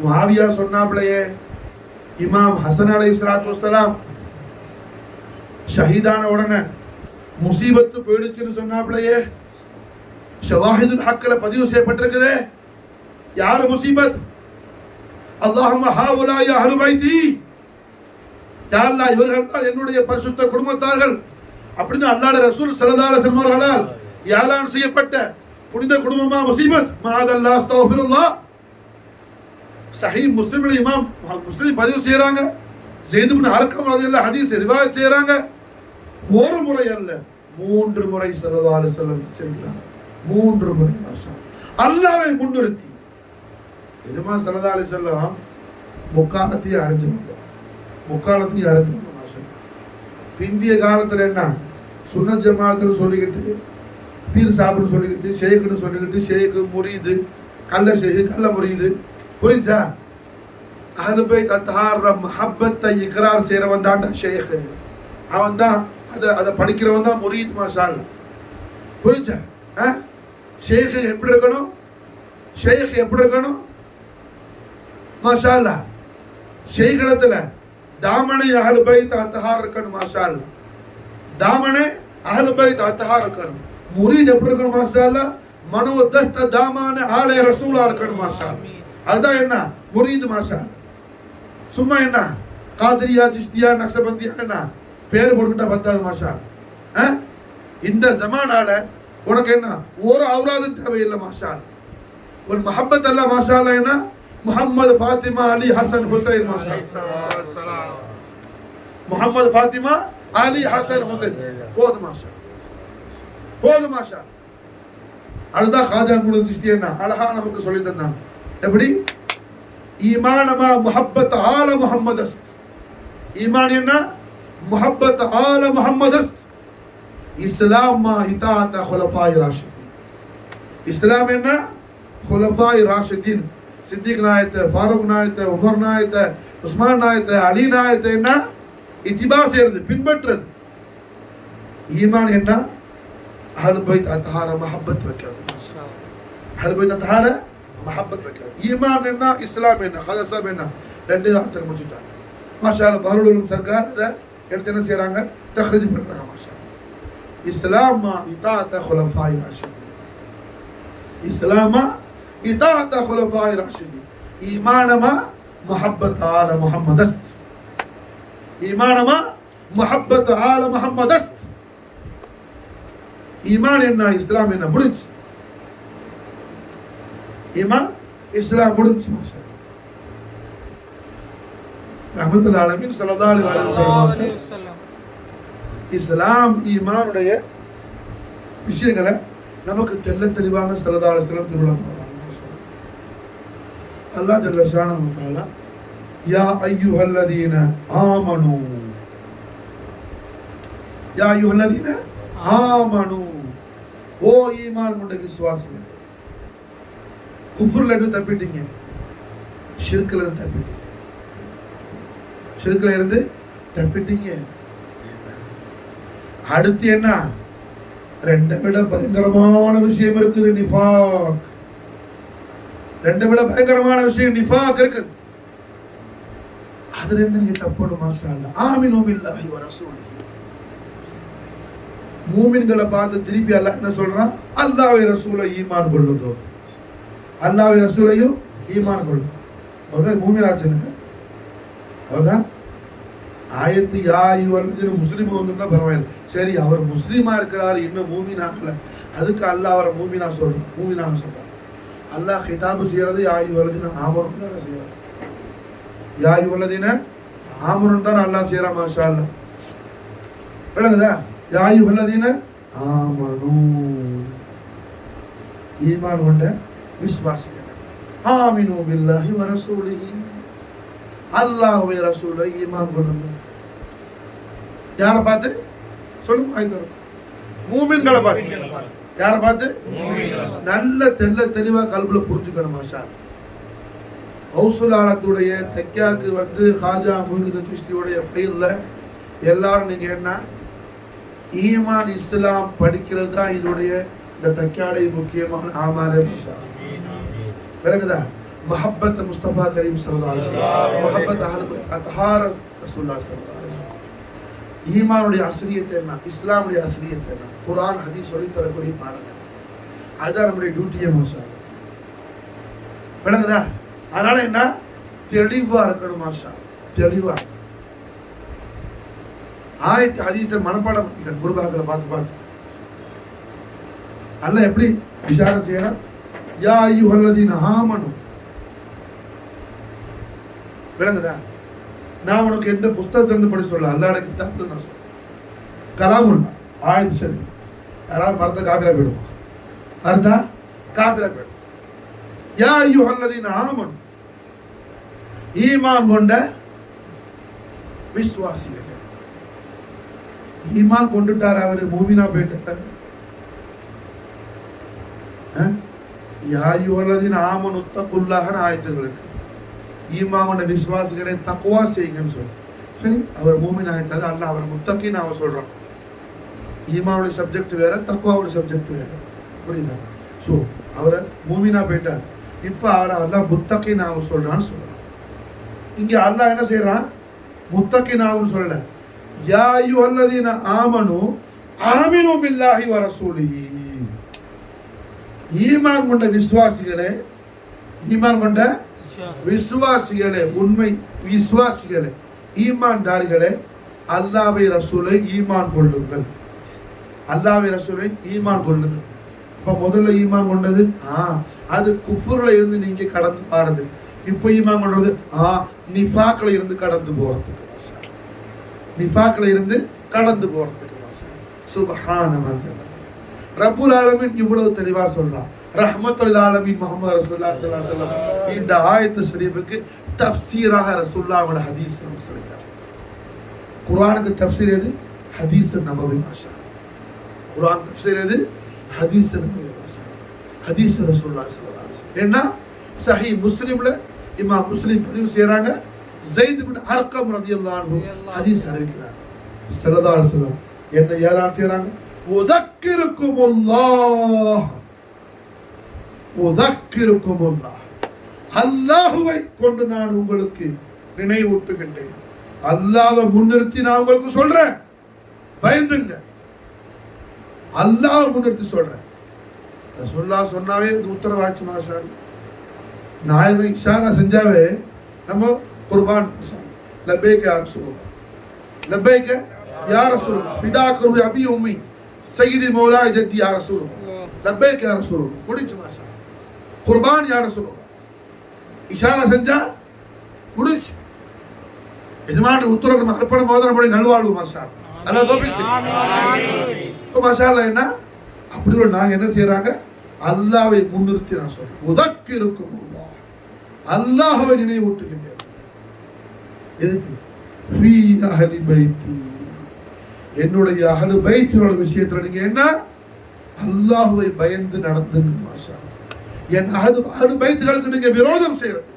முஆவியா சொன்னாப்லையே இமாம் ஹசன் அலைஹிஸ்ஸலாத்து வஸ்ஸலாம் ஷஹீதான உடனே முசீபத்து போயிடுச்சுன்னு சொன்னாப்லையே ஷவாஹிதுல் ஹக்ல பதிவு செய்யப்பட்டிருக்குது. யார் முசீபத்? அல்லாஹும்ம ஹாவுலாய அஹ்லு பைத்தி, யா அல்லாஹ் இவர்கள் தான் என்னுடைய பரிசுத்த குடும்பத்தார்கள் அப்படின்னு அல்லாஹ்வுடைய ரசூல் ஸல்லல்லாஹு அலைஹி வஸல்லம் அவர்களால் யாலான் செய்யப்பட்ட புனித குடும்பமா முசீபத். மஅதல்லாஹ் அஸ்தக்ஃபிருல்லாஹ். சஹீஹ் முஸ்லிம்ல இமாம் முஸ்லிம் பதிவு செய்யறாங்க. ஸைத் இப்னு அர்கம் ரலியல்லாஹு ஹதீஸ் ரிவாயத் செய்யறாங்க. ஒரு முறை அல்ல, 3 முறை ஸல்லல்லாஹு அலைஹி வஸல்லம் சொல்றாங்க. 3 முறை மாஷா அல்லாஹ்வை முன்னிறுத்தி எஜமா ஸல்லல்லாஹு அலைஹி வஸல்லம் முக்காலத்தையும் அறிஞ்சுவாங்க. முக்காலத்தையும் அறிஞ்சுவாங்க மாஷா. பிந்திய காலத்துல என்ன சுன்னத் ஜமாஅத்துன்னு சொல்லிக்கிட்டு பீர் சாப்பிட்டு சொல்லிக்கிட்டு ஷேக்குன்னு சொல்லிக்கிட்டு ஷேக்கு முரீது கல்ல ஷேக்கு கல்ல முரீது. புரிஞ்சா? அஹ்லு பைத் அத்ஹார் முஹப்பத்தை இக்ரார் செய்றவன் தான் ஷேக். அவன் தான் அதை படிக்கிறவன் தான் முரீத் மாஷா அல்லாஹ். புரிஞ்சா? ஷேக் எப்படி இருக்கணும்? ஷேக் எப்படி இருக்கணும்? மாஷா அல்லாஹ் ஷேக் இடத்துல தாமனை அஹ்லு பைத் அத்ஹார் இருக்கணும். மாஷா அல்லாஹ் தாமனே அஹ்லுல் பைத் அத்தஹார் இருக்கணும். முரீத் எப்படி இருக்கணும் மாஷா அல்லாஹ், மனோதஸ்த தாமான ஆலே ரசூலா இருக்கணும் மாஷா அல்லாஹ். அதுதான் என்ன முரீத் மாஷா. சும்மா என்ன காதிரியா சிஷ்தியா நக்ஷபந்தியா என்ன பேர் போட்டுக்கிட்டா பத்தாது மாஷா. இந்த ஜமானால உனக்கு என்ன ஒரு அவுராது தேவையில்லை மாஷா. ஒரு மஹப்பத் அல்லாஹ் மாஷா அல்லாஹ் என்ன முஹம்மது ஃபாத்திமா அலி ஹசன் ஹுசைன் மாஷா. முஹம்மது ஃபாத்திமா அலி ஹசன் ஹுசைன் போதும் மாஷா, போதும் மாஷா. அதுதான் காஜா குல் சிஷ்தி என்ன அழகா நமக்கு சொல்லி தந்தாங்க. எப்படி ஈமானமா முஹப்பத் ஆல முஹம்மதஸ். ஈமான் என்ன முஹப்பத் ஆல முஹம்மதஸ். இஸ்லாம் மா இதாஅத் குலஃபாய் ராஷிதீன். இஸ்லாம் என்ன குலஃபாய் ராஷிதீன், சித்திக் நாயத், ஃபாரூக் நாயத், உமர் நாயத், உஸ்மான் நாயத், அலி நாயத் என்ன இத்திபா செய்யறது, பின்பற்றது. ஈமான் என்ன அஹ்லுல் பைத் அத்ஹார மஹப்பத் வைக்கிறது. அஹ்லுல் பைத் அத்ஹார மஹப்பத் வைக்கிறது. ஈமான் என்ன இஸ்லாம் என்ன ஹதஸப் என்ன ரெண்டு அர்த்தம் முடிச்சிட்டாங்க மாஷா அல்லாஹ். பஹருல் உலூம் சர்க்கார் அதை எடுத்து என்ன செய்றாங்க, தக்ரீஜ் பண்றாங்க மாஷா. இஸ்லாம் மா இதாஅத் குலஃபாய் ராஷிதீன். இஸ்லாம் இதாஅத் குலஃபாய் ராஷிதீன். ஈமானமா முஹப்பத் ஆல முஹம்மதஸ். ஈமானமா முஹப்பத் ஆல முஹம்மதஸ். ஈமான் என்ன இஸ்லாம் என்ன முடிஞ்சு. ஈமான் இஸ்லாம் முடிஞ்சு மாஷா. ரஹ்மத்துல் ஆலமீன் ஸல்லல்லாஹு அலைஹி வஸல்லம் இஸ்லாம் ஈமானுடைய விஷயங்களை நமக்கு தெளிவாக ஸல்லல்லாஹு அலைஹி வஸல்லம் திருவிழா. அல்லாஹ் ஜல்ல ஷானஹு வ தஆலா யா அய்யுஹல்லதீன ஆமனூ, யா அய்யுஹல்லதீன ஆமனூ, ஓ ஈமான் கொண்ட விசுவாசிகளே. குஃப்ர்ல இருந்து தப்பிட்டீங்க, ஷிர்க்ல இருந்து தப்பிட்டீங்க, ஷிர்க்ல இருந்து தப்பிட்டீங்க. அடுத்து என்ன, ரெண்டை விட பயங்கரமான விஷயம் இருக்குது, நிஃபாக். ரெண்டை விட பயங்கரமான விஷயம் நிஃபாக் இருக்குது. அதுல இருந்து நீங்க தப்பணும் மாஷா அல்லாஹ். ஆமினு பில்லாஹி வ ரசூலிஹி. மூமின்களை பார்த்து திருப்பி அல்லாஹ் என்ன சொல்றான், அல்லாஹ்வை ரசூலை ஈமான் கொள்ளுங்க, அல்லாஹ்வை ரசூலையும் ஈமான் கொள்ளுங்க. அவர்தான் மூமினாச்சுங்க. அவர்தான் ஆயத்து யா அய்யுஹல்லதீன முஸ்லிம் வந்துதான் பரவாயில்லை. சரி அவர் முஸ்லீமா இருக்கிறாரு, இன்னும் மூமின் ஆகல, அதுக்கு அல்லாஹ் அவரை மூமினா சொல்றான், மூமினாக சொல்றான். அல்லாஹ் ஹிதாபு செய்யறது யா அய்யுஹல்லதீன ஆமனூ தான் செய்யறான். யா அய்யுஹல்லதீன ஆமனூ தான் அல்லாஹ் செய்யறான் மாஷா அல்லாஹ். விளங்குதா? யா அய்யுஹல்லதீன ஆமனூ, ஈமான் கொண்ட விசுவாசிகள். ஆமினு பில்லாஹி வ ரசூலிஹி, அல்லாஹ்வை ரசூலை ஈமான் கொள்ளுங்க. யாரை பார்த்து சொல்லுங்க, ஆயத்தரும் மூமின்களை பார்த்து. யாரை பார்த்து? நல்ல தெளிவா கல்புல புரிஞ்சுக்கணும் மாஷா. ஹவுசுல் ஆலத்துடைய தக்கியாக்கு வந்து ஹாஜா முஹிதுddin சிஷ்தியுடைய ஃபைல்ல எல்லாரும் நீங்க என்ன ஈமான் இஸ்லாம் படிக்கிறது தான் இதோடைய இந்த தக்கியாடைய முக்கியமான ஆமாலே மாஷா. விளங்குதா? محبت مصطفى کریم صلی اللہ علیہ وسلم, محبت اہل بیت اطہار رسول اللہ صلی اللہ علیہ وسلم. ஈமானுடைய அஸ்லியத் என்ன, இஸ்லாமுடைய அஸ்லியத் என்ன, குர்ஆன் ஹதீஸ் சொல்லி தரக்கூடிய பாடங்கள். அதுதான் நம்முடைய டியூட்டியே மாஷா. விளங்குதா? அதனால என்ன, தெளிவா இருக்கணும் மாஷா, தெளிவா. ஆயத்து ஹதீஸை மனப்பாடம் பண்ணிக்க, குர்பாக்களை பார்த்து அல்லாஹ் எப்படி இஷாரா செய்யறான், யா அய்யுஹல்லதீன ஆமனூ. விளங்குதா? நான் உனக்கு எந்த புஸ்தகத்திலிருந்து படி சொல்ல, அல்லாஹ்வுடைய கிதாப்ல நான் சொல்றேன். கலாமுல்லா ஆயத்து சரி, யாராவது மறந்த காபிரா போயிடும், அர்த்தா காபிரா போயிடும். யா அய்யுஹல்லதீன ஆமனூ, ஈமான் கொண்ட விசுவாசிகள். ஈமான் கொண்டுட்டார், அவரு மூமினா போயிட்டார். யா அய்யுஹல்லதீன ஆமனூ தக்குல்லாஹ்னு ஆயத்துகள் இருக்கு. ஈமான் கொண்ட விசுவாசிகளை தக்வா செய்யுங்கன்னு சொல்ற. சரி, அவர் மூமின் ஆயிட்டாரு, அல்லாஹ் அவர் முத்தக்கின்னு அவன் சொல்றான். ஈமானுடைய சப்ஜெக்ட் வேற, தக்வாவுடைய சப்ஜெக்ட் வேற, புரியுதா? ஸோ அவரை மூமினா போயிட்டார், இப்போ அவரை அல்லாஹ் முத்தக்கின்னு அவன் சொல்றான்னு சொல்றான். இங்க அல்லாஹ் என்ன செய்யறான், முத்தக்கின்னு அவன் சொல்லல, யா அய்யுஹல்லதீன ஆமனு ஆமினு பில்லாஹி வ ரசூலிஹி. ஈமான் கொண்ட விசுவாசிகளே, ஈமான் கொண்ட விசுவாசிகளே, உண்மை விசுவாசிகளே, ஈமான்தாரிகளே, அல்லாஹ்வை ரசூலை ஈமான் கொள்ளுங்கள். அல்லாஹ்வை ரசூலை ஈமான் கொள்ளுங்கள். இப்ப முதல்ல ஈமான் கொண்டது அது குஃபுர்ல இருந்து நீங்க கடந்து பாருது. இப்ப ஈமான் கொண்டது நிஃபாக்ல இருந்து கடந்து போறதுக்கு, நிஃபாக்ல இருந்து கடந்து போறதுக்கு. சுப்ஹானல்லாஹ். ரப்புல் ஆலமீன் இவ்வளவு தெளிவா சொல்றான். ரஹ்மத்துல் ஆலமீன் முஹம்மது ரசூலுல்லாஹி ஸல்லல்லாஹு அலைஹி வஸல்லம் இந்த ஆயத்து ஷரீஃபுக்கு தஃப்சீராக ரசூலுல்லாஹோட ஹதீஸ் சொல்லிட்டார். குர்ஆனுக்கு தஃப்சீர் எது? ஹதீஸ் நபவி. மாஷாஅல்லாஹ். குர்ஆன் தஃப்சீர் எது? ஹதீஸ் நபவி. மாஷாஅல்லாஹ். ஹதீஸ் ரசூலுல்லாஹி ஸல்லல்லாஹு அலைஹி வஸல்லம். என்ன சஹீஹ் முஸ்லிம்ல இமாம் முஸ்லிம் பதிவு செய்றாங்க. ஸைத் இப்னு அர்கம் ரலியல்லாஹு அன்ஹு ஹதீஸ் அறிவிக்கிறார். ஸல்லல்லாஹு அலைஹி வஸல்லம் என்ன ஏலான் செய்றாங்க? உதக்கிருக்குமுல்லாஹ், உதக்கிருக்குமுல்லாஹ், அல்லாஹ்வை கொண்டு நான் உங்களுக்கு நினைவூட்டுகின்றேன். அல்லாஹ்வை முன்னிறுத்தி நான் உங்களுக்கு சொல்றேன், பயந்துங்க. அல்லாஹ் முன்னிறுத்தி சொல்றேன். ரசூலுல்லாஹ் சொன்னாவே உத்தரவாச்சு. மாஷாஅல்லாஹ். நாயகம் இஷாரா செஞ்சாவே நம்ம குர்பான் லப்பைக யா ரசூலுல்லாஹ், லப்பைக யா ரசூலுல்லாஹ், ஃபிதாக ரூஹி அபி உம்மி சய்யிதி மௌலாய் ஜத்தி யா ரசூலுல்லாஹ், லப்பைக யா ரசூலுல்லாஹ். முடிஞ்சு. மாஷாஅல்லாஹ். குர்பான் யா ரசூலுல்லாஹ் இஷாரா செஞ்சா முடிஞ்சு. எஜமானுடைய உத்தரவு நம்ம அர்ப்பணம் மோதனம் பண்ணி நல்வாழ்வு. மாஷாஅல்லாஹ். அல்லாஹ் தௌஃபீக் செய்யும். மாஷாஅல்லாஹ். என்ன அப்படி ஒரு நாங்க என்ன செய்யறாங்க? அல்லாஹ்வை முன்னிறுத்தி நான் சொல்றேன். உதக்கிருக்குமுல்லாஹ், அல்லாஹ்வை நினைவூட்டுகின்றேன். எதுக்கு? ஃபீ அஹ்லி பைத்தி, என்னுடைய அஹ்லு பைத்தியோட விஷயத்துல நீங்க என்ன அல்லாஹ்வை பயந்து நடந்துங்க. மாஷாஅல்லாஹ். என் அஹ்லு பைத்துகளுக்கு நீங்க விரோதம் செய்யறது,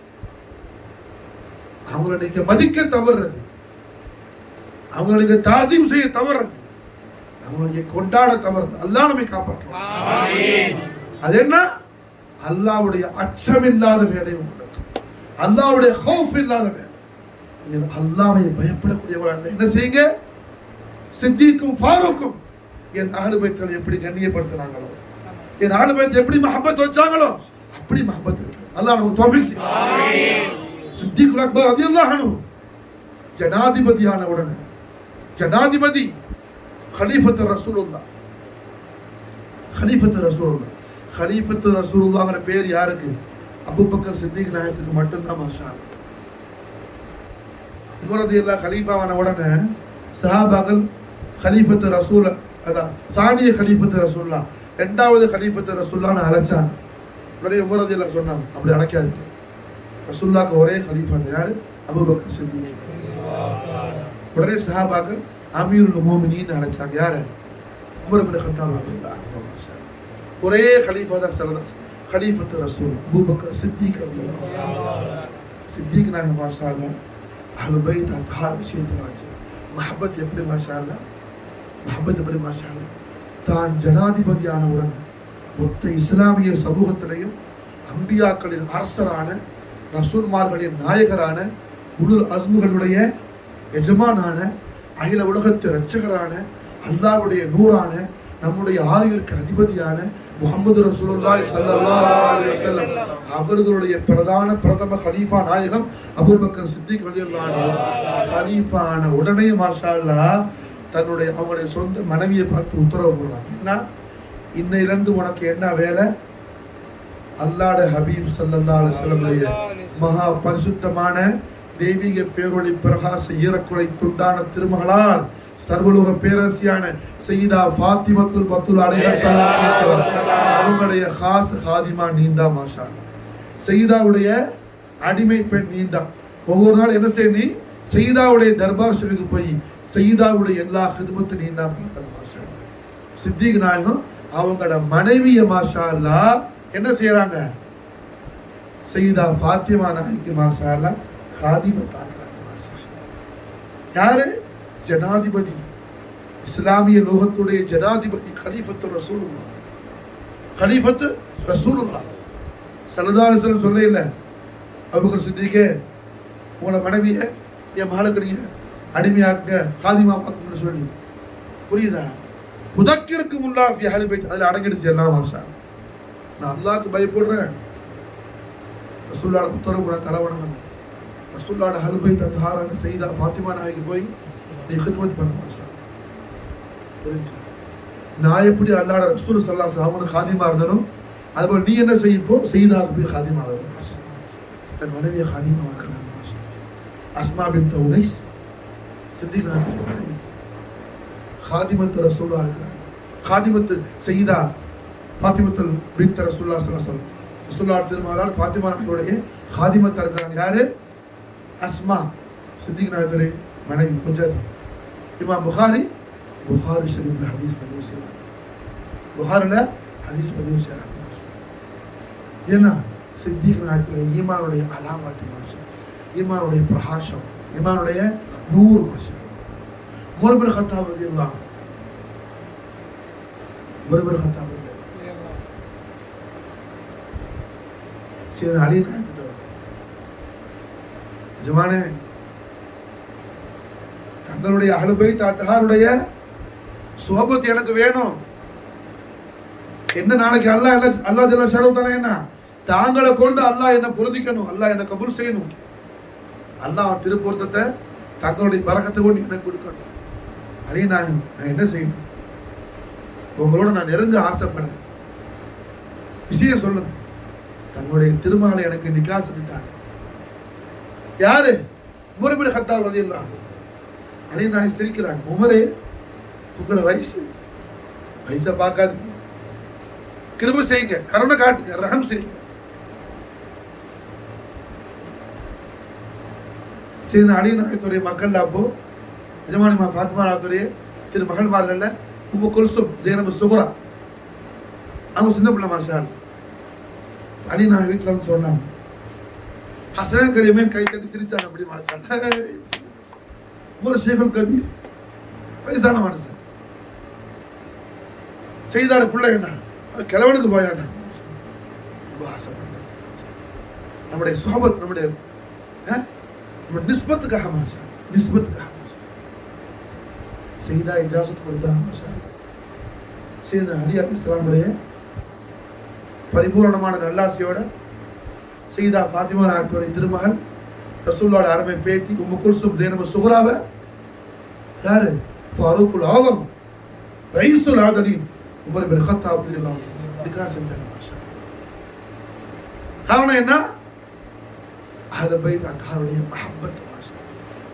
அவங்களை நீங்க மதிக்க தவறுறது, அவங்களை நீங்க தாசீம் செய்ய தவறுறது, அவங்களை கொண்டாட தவறுறது, அல்லாஹ் நம்மை காப்பாற்றுவான். அது என்ன? அல்லாஹ்வுடைய அச்சம் இல்லாத வேலை உங்களுக்கு, அல்லாஹ்வுடைய ஹௌஃப் இல்லாத வேலை. அல்லாஹ்வை பயப்படக்கூடியவர்கள் என்ன செய்யுங்க? சித்திக்கும் ஃபாரூக்கும் என் அஹ்லு பைத்களை எப்படி கண்ணியப்படுத்தினாங்களோ, என் அஹ்லு பைத் எப்படி மஹப்பத் வச்சாங்களோ அப்படி மஹப்பத் அல்லாஹ் நமக்கு தௌஃபீக் செய்யும். ஆமீன். சித்திகுல் அக்பர் ரலியல்லாஹு அன்ஹு ஜனாதிபதியான உடனே, ஜனாதிபதி खलीफत रसूलुल्लाह, खलीफत रसूलुल्लाह, खलीफत रसूलुल्लाह்ங்கற பேர் யாருக்கு? அபூபக்கர் சித்திக் நாயகத்துக்கு மட்டும்தான். மாஷாஅல்லாஹ். உமர் ரலியல்லாஹு खलीफாவான உடனே சஹாபாக்கள் खलीफत ரசூல் அதான் சானிய खलीफत ரசூலுல்லாஹ், இரண்டாவது खलीफत ரசூலுல்லாஹ்னு அழைச்சாங்க. உடனே உமர் ரலியல்லாஹு சொன்னாங்க, அப்படி அழைக்காதீங்க. ரசூலுல்லாஹ்க்கு ஒரே खलीफा யாரு? அபூபக்கர் சித்திக். உடனே சஹாபாக்கள் அமீருல் முஃமினீன் அழைச்சாங்க. யாரு? உமர் இப்னு கத்தாப் ரலியல்லாஹு அன்ஹு. ஒரே खलीफा தான் ஸல்லல்லாஹு खलीफत ரசூல் அபூபக்கர் சித்திக் ரலியல்லாஹு அன்ஹு. சித்திக் நாயகம். மாஷாஅல்லாஹ். அஹ்லு பைத் அத்ஹார் விஷயத்துல வச்சு மஹப்பத் எப்படி? மாஷாஅல்லாஹ். மஹப்பத் எப்படி? மாஷாஅல்லாஹ். தான் ஜனாதிபதியான உடனே மொத்த இஸ்லாமிய சமூகத்திலையும் அம்பியாக்களின் அரசரான, ரசூல்மார்களின் நாயகரான, உலுல் அஸ்முகளுடைய எஜமானான, அகில உலகத்து இரட்சகரான, அல்லாஹ்வுடைய நூறான, நம்முடைய ஆரியருக்கு அதிபதியான முஹம்மது ரசூலுல்லாஹி ஸல்லல்லாஹு அலைஹி வஸல்லம் அவர்களுடைய பிரதம கலீஃபா நாயகம் அபூபக்கர் சித்திக் ரலியல்லாஹு அன்ஹு கலீஃபா ஆன உடனே மாஷாஅல்லாஹ் தன்னுடைய அவங்களுடைய சொந்த மனைவியை பார்த்து உத்தரவு போடுறாங்க. என்ன? இன்னையிலிருந்து உனக்கு என்ன வேலை? அல்லாஹ்வுடைய ஹபீப் ஸல்லல்லாஹு அலைஹி வஸல்லம் மகா பரிசுத்தமான தெய்வீக பேரொளி பிரகாச ஈரக்குறை துண்டான திருமகளார் சர்வலோக பேரரசியான சையீதா ஃபாத்திமத்துல் பத்துல் அலைஹிஸ்ஸலாம் அவங்களுடைய காஸ் ஹாதிமா நீந்தா. மாஷாஅல்லாஹ். சையீதாவுடைய அடிமை பெண் நீந்தா. ஒவ்வொரு நாள் என்ன செய்ய? நீ சையீதாவுடைய தர்பார் ஷரீஃபுக்கு போய் சையீதாவுடைய எல்லா ஹிதமத்தை நீந்தா பார்க்கணும். மாஷாஅல்லாஹ். சித்திக் நாயகம் அவங்களோட மனைவிய மாஷாஅல்லாஹ் என்ன செய்யறாங்க? சையீதா ஃபாத்திமா நாயகி மாஷாஅல்லாஹ் காதிமத்தாக்குறாங்க. யாரு? ஜனாதிபதி, இஸ்லாமிய லோகத்துடைய ஜனாதிபதி खलीफत ரசூலுல்லாஹ், खलीफत ரசூலுல்லாஹ் ஸல்லல்லாஹு அலைஹி வஸல்லம் சொல்ல இல்ல அபூபக்கர் சித்திகே உங்களோட மனைவியை என் மகளுக்கு நீங்க அடிமையாக்க காதிமாக்கணும்னு சொல்லி, புரியுதா? முதக்கிற்கு முன்னாஃபி அஹ்லி பைத் அதில் அடங்கிடுச்சு எல்லாம். மாஷா நான் அல்லாஹ்க்கு பயப்படுறேன், ரசூலுல்லாஹ் உத்தரவு கூட தலைவணங்கணும், ரசூலுல்லாஹ் அஹ்லி பைத் அத்ஹாரான சையதா ஃபாத்திமா நாயகி போய் நீ ஹித்மத் பண்ண. மாஷா புரிஞ்சு நான் எப்படி அல்லாஹ் ரசூல் ஸல்லல்லாஹு அலைஹி வஸல்லம் காதிமா இருந்தனும் அதுபோல் நீ என்ன செய்யப்போ செய்தாக்கு போய் காதிமா ஆகணும். தன் மனைவியை காதிமா ஆக்கலாம். அஸ்மா பின்த் உனைஸ் சித்திக் நாயகி காதிமத்து ரசூலுல்லாஹ் இருக்கிறாங்க. காதிமத்து சையதா ஃபாத்திமத்துல் பின்த் ரசூலுல்லாஹ் ஸல்லல்லாஹு அலைஹி வஸல்லம், ரசூலுல்லாஹ் திருமகளார் ஃபாத்திமா நாயகியுடைய காதிமத்தா இருக்கிறாங்க. யாரு? அஸ்மா சித்திக் நாயகி மனைவி. கொஞ்சம் இமாம் புகாரி ஷரீஃப்ல ஹதீஸ் பதிவு செய்யறாங்க. புகாரில ஹதீஸ் பதிவு செய்யறாங்க. ஏன்னா சித்திக் நாயகி ஈமானுடைய அலாமத்து மாஷா, ஈமானுடைய பிரகாசம், ஈமானுடைய நூறு மாஷா. உமர் பின் கத்தாப் ரலியல்லாஹு அன்ஹு, உமர் பின் கத்தாப் சரி அலி நாயகிட்ட ஜமானே தங்களுடைய அஹ்லு பைத் அத்ஹாருடைய சுஹபத் எனக்கு வேணும். என்ன நாளைக்கு அல்லாஹ் ஜல்ல ஷரஃபுத்தாலா என்ன தாங்களை கொண்டு அல்லாஹ் என்ன பொருந்திக்கணும், அல்லாஹ் என்ன கபூல் செய்யணும், அல்லாஹ் திருப்பொருத்தத்தை தங்களுடைய பரக்கத்தை கொண்டு எனக்கு கொடுக்கணும். அலி நாயகம் நான் என்ன செய்யணும்? உங்களோட நான் நெருங்க ஆசைப்படுறேன், விஷயம் சொல்லுங்க. தங்களுடைய திருமகளை எனக்கு நிக்காஹ் செஞ்சுட்டாங்க. யாரு? உமர் பின் கத்தாப் ரலியல்லாஹு அன்ஹு. அலி நாயகம் சிரிக்கிறாங்க. உமரே உங்களோட வயசை பார்க்காதீங்க, கிருபை செய்யுங்க, கருணை காட்டுங்க, ரஹம் செய்யுங்க. சரி அலி நாயகத்துடைய மக்கள் அப்போ எஜமானிமா ஃபாத்திமா நாயகத்துடைய திருமகள்மார்கள்ல உம்மு குல்சும் ஜைனப் சுக்ரா அவங்க சின்ன பிள்ளை மாஷா. அலி நாயகம் வீட்டில் வந்து சொன்னாங்க. ஹசன் கரீமேன் கை தட்டி சிரிச்சாங்க. அப்படி மாஷா ஒரு ஷேகுல் கபீர் வயசான மனுஷன் செய்தாட பிள்ளை என்ன கிழவனுக்கு போயாண்டா ரொம்ப ஆசைப்பட்ட நம்முடைய சோபத் நம்முடைய நிஸ்பத்துக்காக மாஷா, நிஸ்பத்துக்காக செய்தா இஜாசத் கொடுத்தா மாஷா. செய்த அலி அலைஹிஸ்ஸலாமுடைய பரிபூரணமான நல்லாசியோட செய்தா ஃபாத்திமா நாயகியுடைய திருமகன் ரசூலுல்லாஹ் அருமை பேத்தி உம்மு குல்சும் ஜைனப் சுக்ராவை யாரு? ஃபாரூக்குல் ஆலம் ரயீசுல் ஆதலீன் உமர் பின் கத்தாப் ரலியல்லாஹு அன்ஹு நிக்காஹ் செஞ்சாங்க மாஷா. காரணம் என்ன? அஹ்லு பைத் அத்ஹாருடைய மஹப்பத் மாஷா.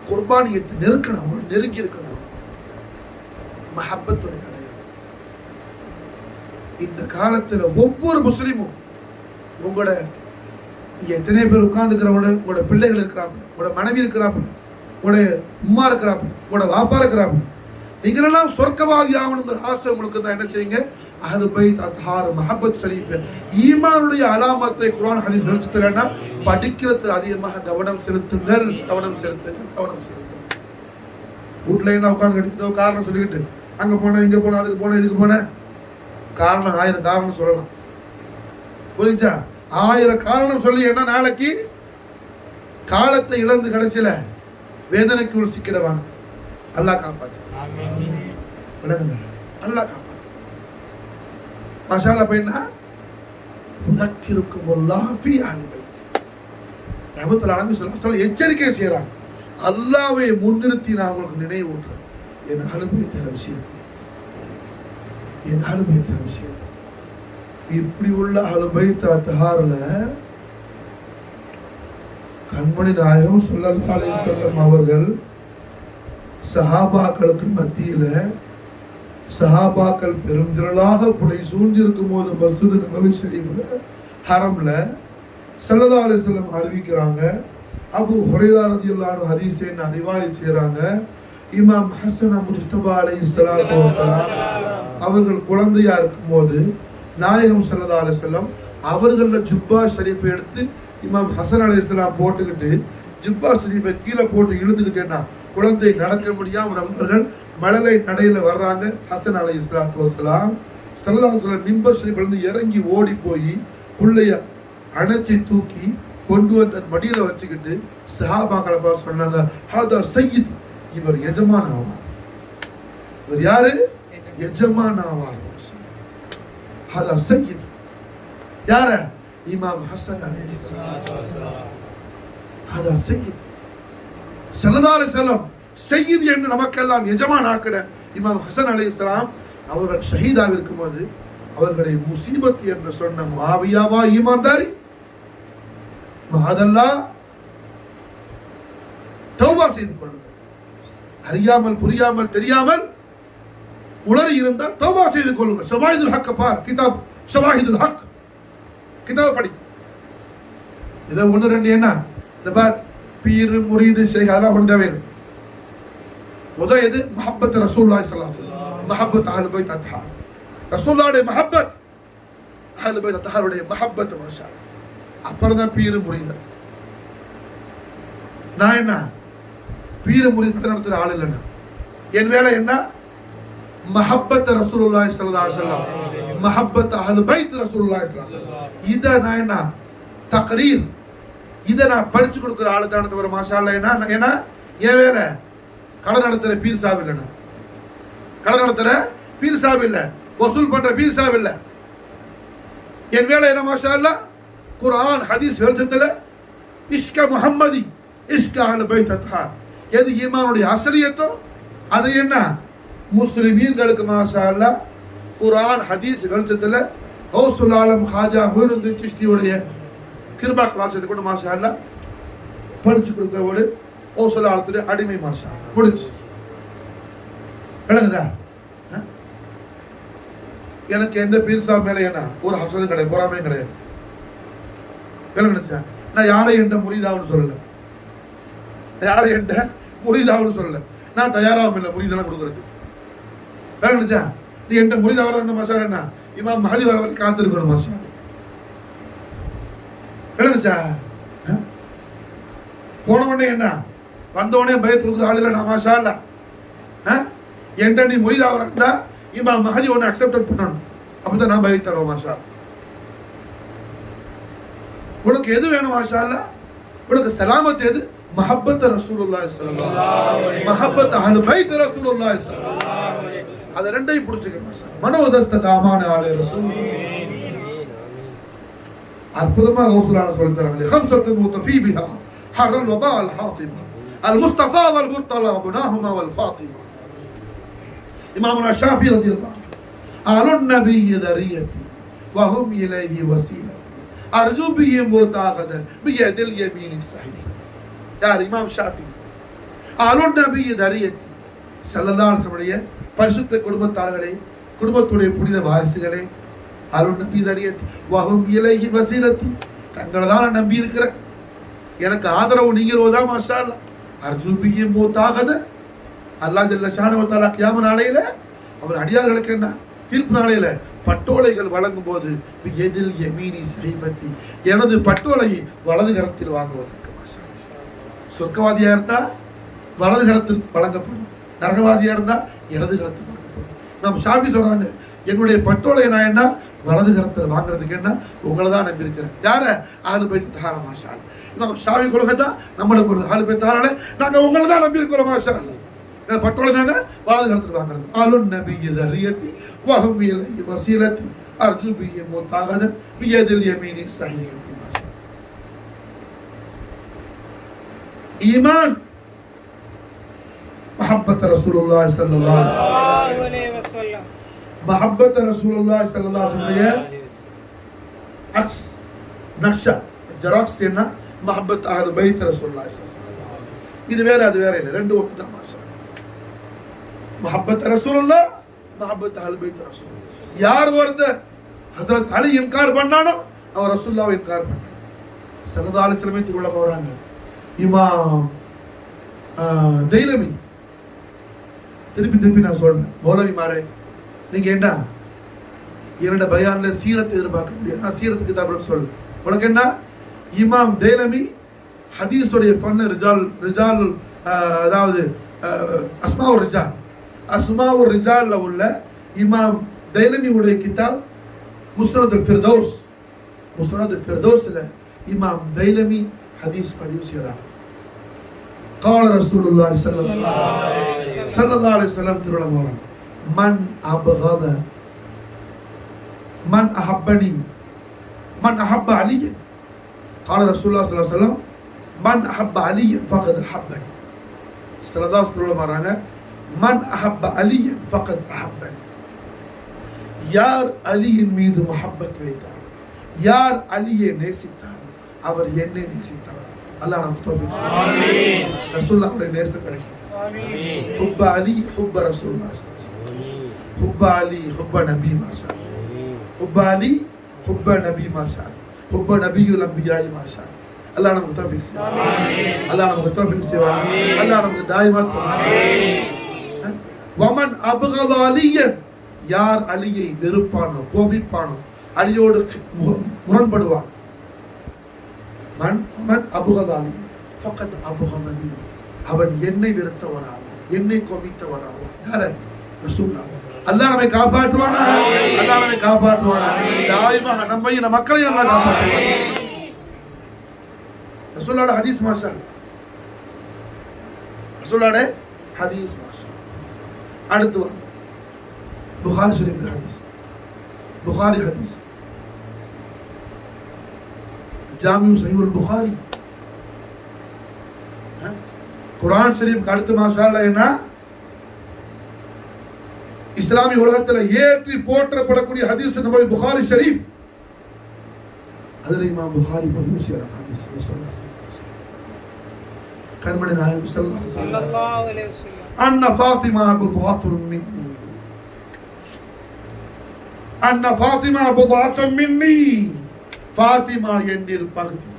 குர்பானியத்தை நெருக்கணும், நெருங்கி இருக்கணும், மஹப்பத்துடைய அடையாளம். இந்த காலத்துல ஒவ்வொரு முஸ்லிமும் உங்களோட எத்தனை பேர் உட்கார்ந்துக்கிறவங்க, உங்களோட பிள்ளைகள் இருக்கிறாங்க, உங்களோட மனைவி இருக்கிறாங்க, உங்களுடைய உம்மா இருக்கிறாங்க, உங்களோட வாப்பா இருக்கிறாங்க, நீங்களெல்லாம் சொர்க்கவாதி ஆகணுங்கிற ஆசை உங்களுக்கு தான். என்ன செய்யுங்க? அஹ்லு பைத் அத்ஹார் மஹப்பத் ஷரீஃப் ஈமானுடைய அலாமத்தை குர்ஆன் ஹதீஸ் வெளிச்சத்துலன்னா படிக்கிறதுல அதிகமாக கவனம் செலுத்துங்கள், கவனம் செலுத்துங்கள், கவனம் செலுத்துங்கள். வீட்டுல என்ன உட்காந்து காரணம் சொல்லிக்கிட்டு அங்க போனேன், இங்க போனேன், அதுக்கு போனேன், இதுக்கு போனேன், காரணம் 1000 காரணம் சொல்லலாம். புரிஞ்சா? 1000 காரணம் சொல்லி என்ன நாளைக்கு காலத்தை இழந்து கடைசியில வேதனைக்குள் சிக்கிடவான. அல்லாஹ் காப்பாத்து, அல்லாஹ் காப்பாத்து. மாஷாஅல்லாஹ். பையனா முதக்கிருக்குமுல்லாஹ் ஃபீ அஹ்லி பைத் ரஹ்மத்துல் ஆலமீன் ஸல்லல்லாஹு அலைஹி எச்சரிக்கை செய்றாங்க. அல்லாஹ்வை முன்னிறுத்தி நான் உங்களுக்கு நினைவு ஊட்டுறேன். என் அஹ்லு பைத் விஷயம், என் அஹ்லு பைத் விஷயம். இப்படி உள்ள அஹ்லு பைத் அத்ஹார்ல கண்மணி நாயகம் ஸல்லல்லாஹு அலைஹி வஸல்லம் அவர்கள் சஹாபாக்களுக்கு மத்தியில சஹாபாக்கள் பெருந்திரளாக புடை சூழ்ந்திருக்கும் போது மஸ்ஜித் நபவி ஷரீஃப்ல ஹரம்ல ஸல்லல்லாஹு அலைஹி வஸல்லம் அறிவிக்கிறாங்க. அபூ ஹுரைரா ரலியல்லாஹு அன்ஹு ஹதீஸை ரிவாயத் செய்றாங்க. இமாம் ஹஸன் முஜ்தபா அலைஹிஸ்ஸலாத்து வஸலாம் அவர்கள் குழந்தையா இருக்கும்போது நாயகம் ஸல்லல்லாஹு அலைஹி வஸல்லம் அவர்கள ஜுப்பா ஷரீஃபை எடுத்து இமாம் ஹஸன் அலைஹிஸ்ஸலாம் போட்டுக்கிட்டு ஜுப்பா ஷரீஃபை கீழே போட்டு இழுத்துக்கிட்டேன்னா குழந்தை நடக்க முடியாமல் அவர்கள் மழலை நடையில வர்றாங்க. ஹஸன் அலைஹிஸ்ஸலாத்து வஸலாம் ஸல்லல்லாஹு அலைஹி வஸல்லம் மிம்பர் ஷரீஃப்ல இருந்து இறங்கி ஓடி போய் புள்ளைய அணைச்சி தூக்கி கொண்டு வந்து மடியில வச்சுக்கிட்டு சஹாபாக்களை பார்த்து சொன்னாங்க, ஹாதா சையீத், இவர் எஜமான் ஆவார். இவர் யாரு? எஜமான் ஆவார். ஹதா சையீத். யார? இமாம் ஹசன் அலைஹிஸ்ஸலாம். ஹதா சையீத். ஸல்லல்லாஹு அலைஹி வஸல்லம் சையீத் என்று நமக்கெல்லாம் எஜமான் ஆக்கிற இமாம் ஹசன் அலைஹிஸ்ஸலாம் அவர்கள் ஷஹீதாக இருக்கும்போது அவர்களை முசீபத் என்று சொன்ன முஆவியாவா ஈமான்தாரி? மஹதல்லாஹ், தௌபா செய்து கொள்ளுங்கள். அறியாமல் புரியாமல் தெரியாமல் உளறி இருந்தால் தௌபா செய்து கொள்ளுங்கள். ஷவாஹிதுல் ஹக் பார், கிதாப் ஷவாஹிதுல் ஹக் கிதாப் படி. இதை ஒன்று ரெண்டு என்ன இந்த பார், பீர் முரீது ஷேக் அதெல்லாம் ஒன்று தேவையில்லை. முதல் எது? மஹப்பத் ரசூலுல்லாஹி ஸல்லல்லாஹு அலைஹி வஸல்லம், மஹப்பத் அஹ்லுல் பைத் அத்ஹார். ரசூலுல்லாஹுடைய மஹப்பத், அஹ்லுல் பைத் அத்ஹாருடைய மஹப்பத். மாஷா அல்லாஹ். அப்புறம் தான் பீர் முரீது. நான் என்ன பீர் முரீது நடத்துற ஆள் இல்லைன்னா என் வேலை என்ன? மஹப்பத் ரசூலுல்லாஹி ஸல்லல்லாஹு அலைஹி வஸல்லம், மஹப்பத் அஹ்லுல் பைத் ரசூலுல்லாஹி ஸல்லல்லாஹு அலைஹி வஸல்லம். இத நான் என்ன தக்ரீர், இதை நான் படிச்சு கொடுக்குற ஆளு தானே தவிர மாஷா அல்லாஹ் என்ன என்ன என் வேலை கடை நடத்துற பீர் சாப் இல்லைண்ணா, கடை நடத்துற பீர் சாப் இல்லை, வசூல் பண்ற பீர் சாப் இல்லை. என் வேலை என்ன மாஷா அல்லாஹ்? குர்ஆன் ஹதீஸ் வெளிச்சத்துல இஷ்க முஹம்மதி, இஷ்க அஹ்லுல் பைத் அத்ஹார். எது ஈமானுடைய அஸ்லியத்தோ அது என்ன முஸ்லிமீன்களுக்கு மாஷா அல்லாஹ் குர்ஆன் ஹதீஸ் வெளிச்சத்துல கௌசுல் ஆலம் ஹாஜா முஹினுddin சிஷ்தியுடைய கிருபா கிளாஸை கொண்டு மாஷா அல்லாஹ் படிச்சு கொடுக்கவோடு கௌசுல் ஆலத்துடைய அடிமை மாஷா முடிஞ்சு. விளங்குதா? எனக்கு எந்த பீர்சா மேல என்ன ஒரு ஹசனும் கிடையாது, பொறாமையும் கிடையாது. விளங்குச்சா? நான் யாரை என்ற முரீதாவுன்னு சொல்லல, யாரை என்ற முரீதாவுன்னு சொல்லல. நான் தயாராகவும் இல்லை முரீதெல்லாம் கொடுக்கறது. விளங்குச்சா? நீ என்ற முரீதாவில் இருந்த மாஷா என்ன இமாம் மஹதி வர வரைக்கும் காத்திருக்கணும் மாஷா. விளங்குச்சா? போன உடனே என்ன வந்த உடனே பயத்து கொடுக்குற ஆள் இல்லை நான் மாஷா இல்ல. என்ற நீ முரீதாவில் இருந்தா இமாம் மஹதி ஒன்று அக்செப்ட் பண்ணணும், அப்பதான் நான் பயத்து தருவேன் மாஷா. உனக்கு எது வேணும் மாஷா அல்ல? உனக்கு சலாமத் எது? மஹப்பத் ரசூலுல்லாஹி ஸல்லல்லாஹு அலைஹி வஸல்லம், மஹப்பத் அஹ்லுல் பைத் ரசூலுல்லாஹி ஸல்லல்லாஹு அலைஹி வஸல்லம். அத ரெண்டையும் புடிச்சுக்க மாஷா. மனோதஸ்த தாமான ஆலே ரசூல். அற்புதமா ரசூலுல்லாஹி சொல்லி தராங்க. خمسة متفي بها حر الوباء الحاطمة المصطفى والمرتضى وابناهما والفاطمة. إمامنا الشافعي رضي الله عنه آل النبي ذريتي وهم إليه وسيلة أرجو بهم متاغدا بيد اليمين الصحيح. யார்? இமாம் ஷாஃபி. ஆலுன் நபி தரியத்தி ஸல்லல்லாஹு அலைஹி வஸல்லம் பரிசுத்த குடும்பத்தார்களே, குடும்பத்துடைய புனித வாரிசுகளே, ஆலுன் நபி தரியத்தி வஹும் இலைஹி வஸீலத்தி, தங்களை தான் நான் நம்பி இருக்கிறேன், எனக்கு ஆதரவு நீங்கள் தான் மாஷா அல்லாஹ். அர்ஜூ பிஹிம் மௌதாகதன், அல்லாஹ் ஜல்ல ஷானஹு வ தஆலா கியாம நாளையில அவர் அடியார்களுக்கு என்ன தீர்ப்பு நாளையில பட்டோலைகள் வழங்கும் போது பியதில் யமீனி ஸஹீஃபத்தி, எனது பட்டோலையை வலது கரத்தில் வாங்குவதற்கு. சொர்க்கவாதியா இருந்தா வலது கரத்தில் வழங்கப்படும், நரகவாதியா இருந்தா இடது கரத்தில் வழங்கப்படும். நம்ம ஷாஃபி சொல்றாங்க, என்னுடைய பட்டோலையை நான் என்ன வலது கரத்தில் வாங்குறதுக்கு என்ன உங்களை தான் நம்பி இருக்கிறேன். யார? அஹ்லுல் பைத் தஹாரா மாஷா அல்லாஹ். நம்ம ஷாஃபி கொள்கை தான் நம்மளுக்கு ஒரு அஹ்லுல் பைத் தஹாராலே நாங்க உங்களை தான் நம்பி இருக்கிறோம் மாஷா அல்லாஹ். பட்டோலை நாங்க வலது கரத்தில் வாங்குறது. ஆலுன் நபி ذريتي وهم إليه وسيلتي أرجو بهم متاغدا بيد اليمين صحيفتي. ईमान मोहब्बत रसूलुल्लाह सल्लल्लाहु अलैहि वसल्लम, मोहब्बत रसूलुल्लाह सल्लल्लाहु अलैहि वसल्लम अक्स नक्शा ஜெராக்ஸ் என்ன மஹப்பத் அஹ்லுல் பைத் ரசூலுல்லாஹி ஸல்லல்லாஹு அலைஹி வஸல்லம். இது வேற அது வேற இல்லை, ரெண்டு ஒன்று தான் மாஷா. மஹப்பத் ரசூலுல்லாஹ், மஹப்பத் அஹ்லுல் பைத் ரசூலுல்லாஹ். யார் ஒருத்தர் ஹஜ்ரத் அலி இன்கார் பண்ணானோ அவர் ரசூலுல்லாஹ் இன்கார் பண்ணார். ஸல்லல்லாஹு அலைஹி வஸல்லம் திருவுள்ள போறாங்க. இமாம் தைலமி, திருப்பி நான் சொல்றேன், மௌலவி மாரே நீங்க என்ன என்னோட பயான்ல சீரத்தை எதிர்பார்க்க முடியாது, நான் சீரத்துக்கு கிதாபுல சொல்றேன். உனக்கு என்ன? இமாம் தைலமி ஹதீஸுடைய ஃபன் ரிஜால் அதாவது அஸ்மாவுர் ரிஜால், அஸ்மாவுர் ரிஜால்ல உள்ள இமாம் தைலமி உடைய கிதாப் முஸ்னதுல் ஃபிர்தௌஸ், முஸ்னதுல் ஃபிர்தௌஸ்ல இமாம் தைலமி ஹதீஸ் பதிவு செய்றாங்க. قال رسول الله صلى الله عليه وسلم திருவிழா போறாங்க. மன் அபகத மன் அஹப்பனி மன் அஹப்ப அலியன் قال رسول الله صلى الله عليه وسلم மன் அஹப்ப அலியன் ஃபகத் அஹப்பனி. ஸல்லல்லாஹு அலைஹி வராங்க, மன் அஹப்ப அலியன் ஃபகத் அஹப்பனி. யார் அலியின் மீது முஹப்பத் வைத்தார், யார் அலியை நேசித்தார், அவர் என்னை நேசித்தார். அல்லாஹ் நமக்கு தௌஃபீக் செய்வான். ஆமீன். ரசூலுல்லாஹ்வுடைய நேசம் கிடைக்கும். ஆமீன். ஹுப்ப அலி ஹுப்ப ரசூலுல்லாஹ் ஸல்லல்லாஹு அலைஹி வஸல்லம். ஹுப்ப அலி ஹுப்ப நபி மாஷா. ஹுப்ப அலி ஹுப்ப நபி மாஷா. ஹுப்ப நபியுல் அன்பியாய் மாஷா. அல்லாஹ் நமக்கு தௌஃபீக் செய்வான். ஆமீன். அல்லாஹ் நமக்கு தௌஃபீக் செய்வான். ஆமீன். அல்லாஹ் நமக்கு தாயிமா தௌஃபீக் செய்வான். ஆமீன். வமன் அபகத அலியன், யார் அலியை வெறுப்பானோ கோபிப்பானோ அலியோடு முரண்படுவான், மன் அபகத அலி ஃபகத் அபகதனி, அவன் என்னை வெறுத்தவனாகும், என்னை கோபித்தவனாகும். யார? ரசூலுல்லாஹ். அல்லாஹ் நம்மை காப்பாற்றுவானா, அல்லாஹ் நம்மை காப்பாற்றுவானா, தாயிமாக நம்மையும் நம்ம மக்களையும் அல்லாஹ் காப்பாற்றுவானா. ரசூலுல்லாஹ் ஹதீஸ் மாஷா, ரசூலுல்லாஹ் ஹதீஸ் மாஷா. அடுத்து வா புகாரி ஷரீஃப் ஹதீஸ், புகாரி ஹதீஸ், ஜாமிஉ சஹீஹுல் புகாரி. குர்ஆன் ஷரீஃப் அடுத்து மாஷா அல்லாஹ் என்ன, இஸ்லாமிய உலகத்தில் ஏற்றி போற்றப்படக்கூடிய ஹதீஸ் நபவி புகாரி ஷரீஃப். அதில் இமாம் புகாரி பதிவு செய்யறாங்க ஹதீஸ் கண்மணி நாயகம் ஸல்லல்லாஹு அலைஹி வஸல்லம் அன்ன ஃபாத்திமா புத்ஆத்துன் மின்னி, அன்ன ஃபாத்திமா புத்ஆத்துன் மின்னி, ஃபாத்திமா என்னில் பகுதி.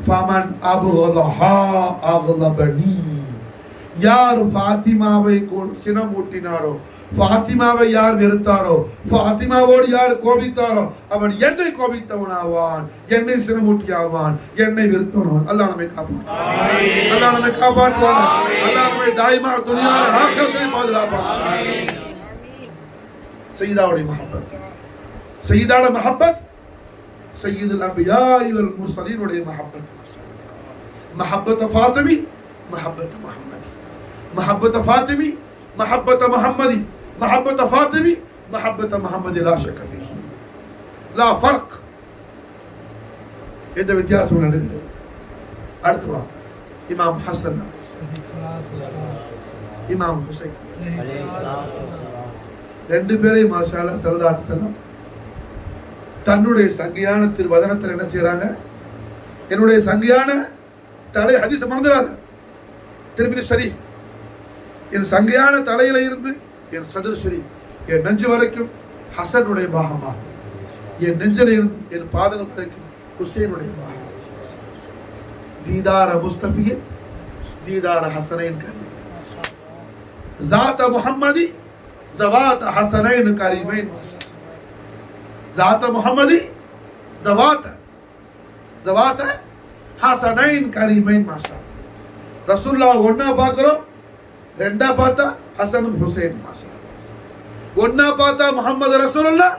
ஃபமன் அபகதஹா அக்லபனி, யார் ஃபாத்திமாவை சினமூட்டினாரோ, ஃபாத்திமாவை யார் வெறுத்தாரோ, ஃபாத்திமாவோடு யார் கோபித்தாரோ அவன் என்னை கோபித்தவனாவான், என்னை சினமூட்டியாவான், என்னை வெறுத்தவனாவான். அல்லாஹ் நம்மை காப்பாற்றுவான். ஆமீன். அல்லாஹ் நம்மை காப்பாற்றுவான். ஆமீன். அல்லாஹ் நம்மை தாயிமா துனியால ஆখিরাতে பாதுகாப்பான். ஆமீன். சய்யிதாவுடைய மஹப்பத், சய்யிதாட மஹப்பத், சய்யிதுல் அன்பியா வல் முர்சலீன் உடைய மஹப்பத். மஹப்பத் ஃபாத்திமி محبة محمدي، محبة فاطمي محبة محمدي، محبة فاطمي محبة محمد لا شك فيه، لا فرق. எந்த வித்தியாசமும் நடக்குது. அடுத்து வா இமாம் ஹசன், இமாம் ஹுசைன், ரெண்டு பேரையும் மாஷா அல்லாஹ் ஸல்லல்லாஹு அலைஹி வஸல்லம் தன்னுடைய சங்கையான திருவதனத்தில் என்ன செய்யறாங்க, என்னுடைய சங்கையான தலை ஹதீஸ் மறந்துடாத திருமிதி ஷரீஃப், என் சங்கையான தலையில இருந்து என் சதுர் ஷரீஃப் என் நெஞ்சு வரைக்கும் ஹசனுடைய பாகமாகும், என் நெஞ்சில இருந்து என் பாதங்கள் வரைக்கும் ஹுசைனுடைய பாகம். தீதார முஸ்தபியின் தீதார ஹசனைன் கரீம், ज़ात मुहम्मदी ज़वात हसनैन करीमैन, ज़ात मुहम्मदी ज़वात हसनैन करीमैन माशा. ரசூலுல்லாஹ் ஒன்னா பார்க்கிறோம், ரெண்டா பார்த்தா ஹசன் ஹுசைன் மாஷா. ஒன்னா பார்த்தா முஹம்மது ரசூலுல்லாஹ்,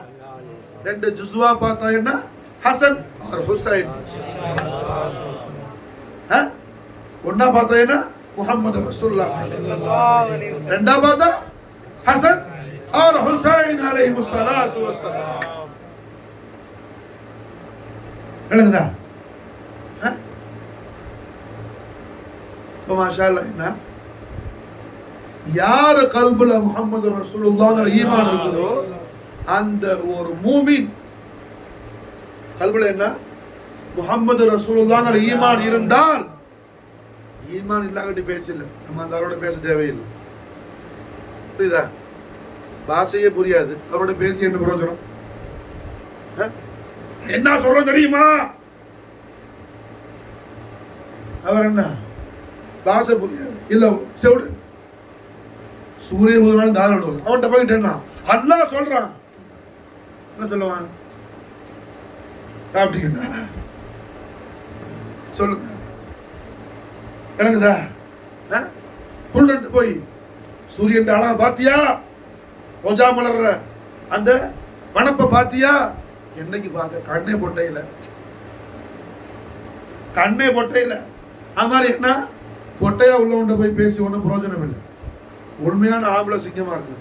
ரெண்டு ஜுஸ்வா பார்த்தா என்ன ஹசன் और हुसैन. ஒன்னா பார்த்தா என்ன முஹம்மது ரசூலுல்லாஹ் ஸல்லல்லாஹு அலைஹி வஸல்லம், ரெண்டா பார்த்தா ஹசன் और हुसैन अलैहिमुस्ஸலாத்து வஸ்ஸலாம். எழுதுடா மாஷா அல்லாஹ். என்ன யார் கல்புல முஹம்மது ரசூலுல்லாஹ் ஈமான் இருக்குதோ அந்த ஒரு மூமின் கல்புல என்ன முஹம்மது ரசூலுல்லாஹ் ஈமான் இருந்தால், ஈமான் இல்லாட்டி பேசல, நம்ம அவரோட பேச தேவையில்லை. புரியுதா? பாஷையே புரியாது, அவரோட பேசி என்ன பிரயோஜனம்? என்ன சொல்ற தெரியுமா? அவர் என்ன பாஷை புரியாது, இல்ல செவிடு சூரிய உதவினாலும் தாரம் விடுவாங்க. அவன்கிட்ட போயிட்டேன்னா அல்லாஹ் சொல்றான், என்ன சொல்லுவான்? சாப்பிட்டீங்கன்னா சொல்லுங்க, எனக்குதா குருட்டு போய் சூரியன் அழகா பாத்தியா, ரோஜா மலர்ற அந்த வனப்பை பாத்தியா, என்னைக்கு பார்க்க கண்ணே பொட்டையில, கண்ணே பொட்டையில. அது மாதிரி என்ன பொட்டையா உள்ளவன்ட போய் பேசி ஒன்றும் பிரயோஜனம் இல்லை. உண்மையான ஆம்பளை சிங்கமா இருக்கு.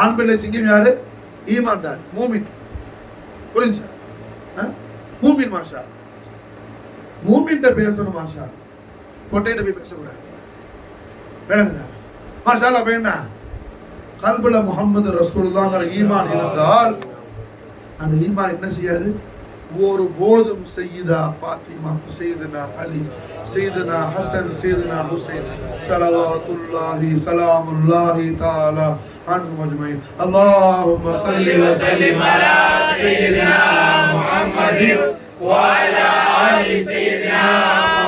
ஆண் பிள்ளை சிங்கம் யாரு? ஈமான்தார், மூமின். புரிஞ்சா? மூமின் மாஷா. மூமின்ட்ட பேசணும் மாஷா, பொட்டையிட்ட போய் பேசக்கூடாது. விளங்குதா மாஷா? அப்ப என்ன, கல்புல முஹம்மது ரசூலுல்லாஹ்ங்கிற ஈமான் இருந்தால் அந்த ஈமான் என்ன செய்யாது? ஒரு போதும் சையீதா ஃபாத்திமா, சையதுனா அலி, சையதுனா ஹசன், சையதுனா ஹுசைன் ஸலவாத்துல்லாஹி ஸலாமுல்லாஹி தஆலா அன்ஹும் அஜ்மஈன். அல்லாஹும்ம ஸல்லி வ ஸல்லிம் அலா சையதினா முஹம்மதின் வ அலா ஆலி சையதினா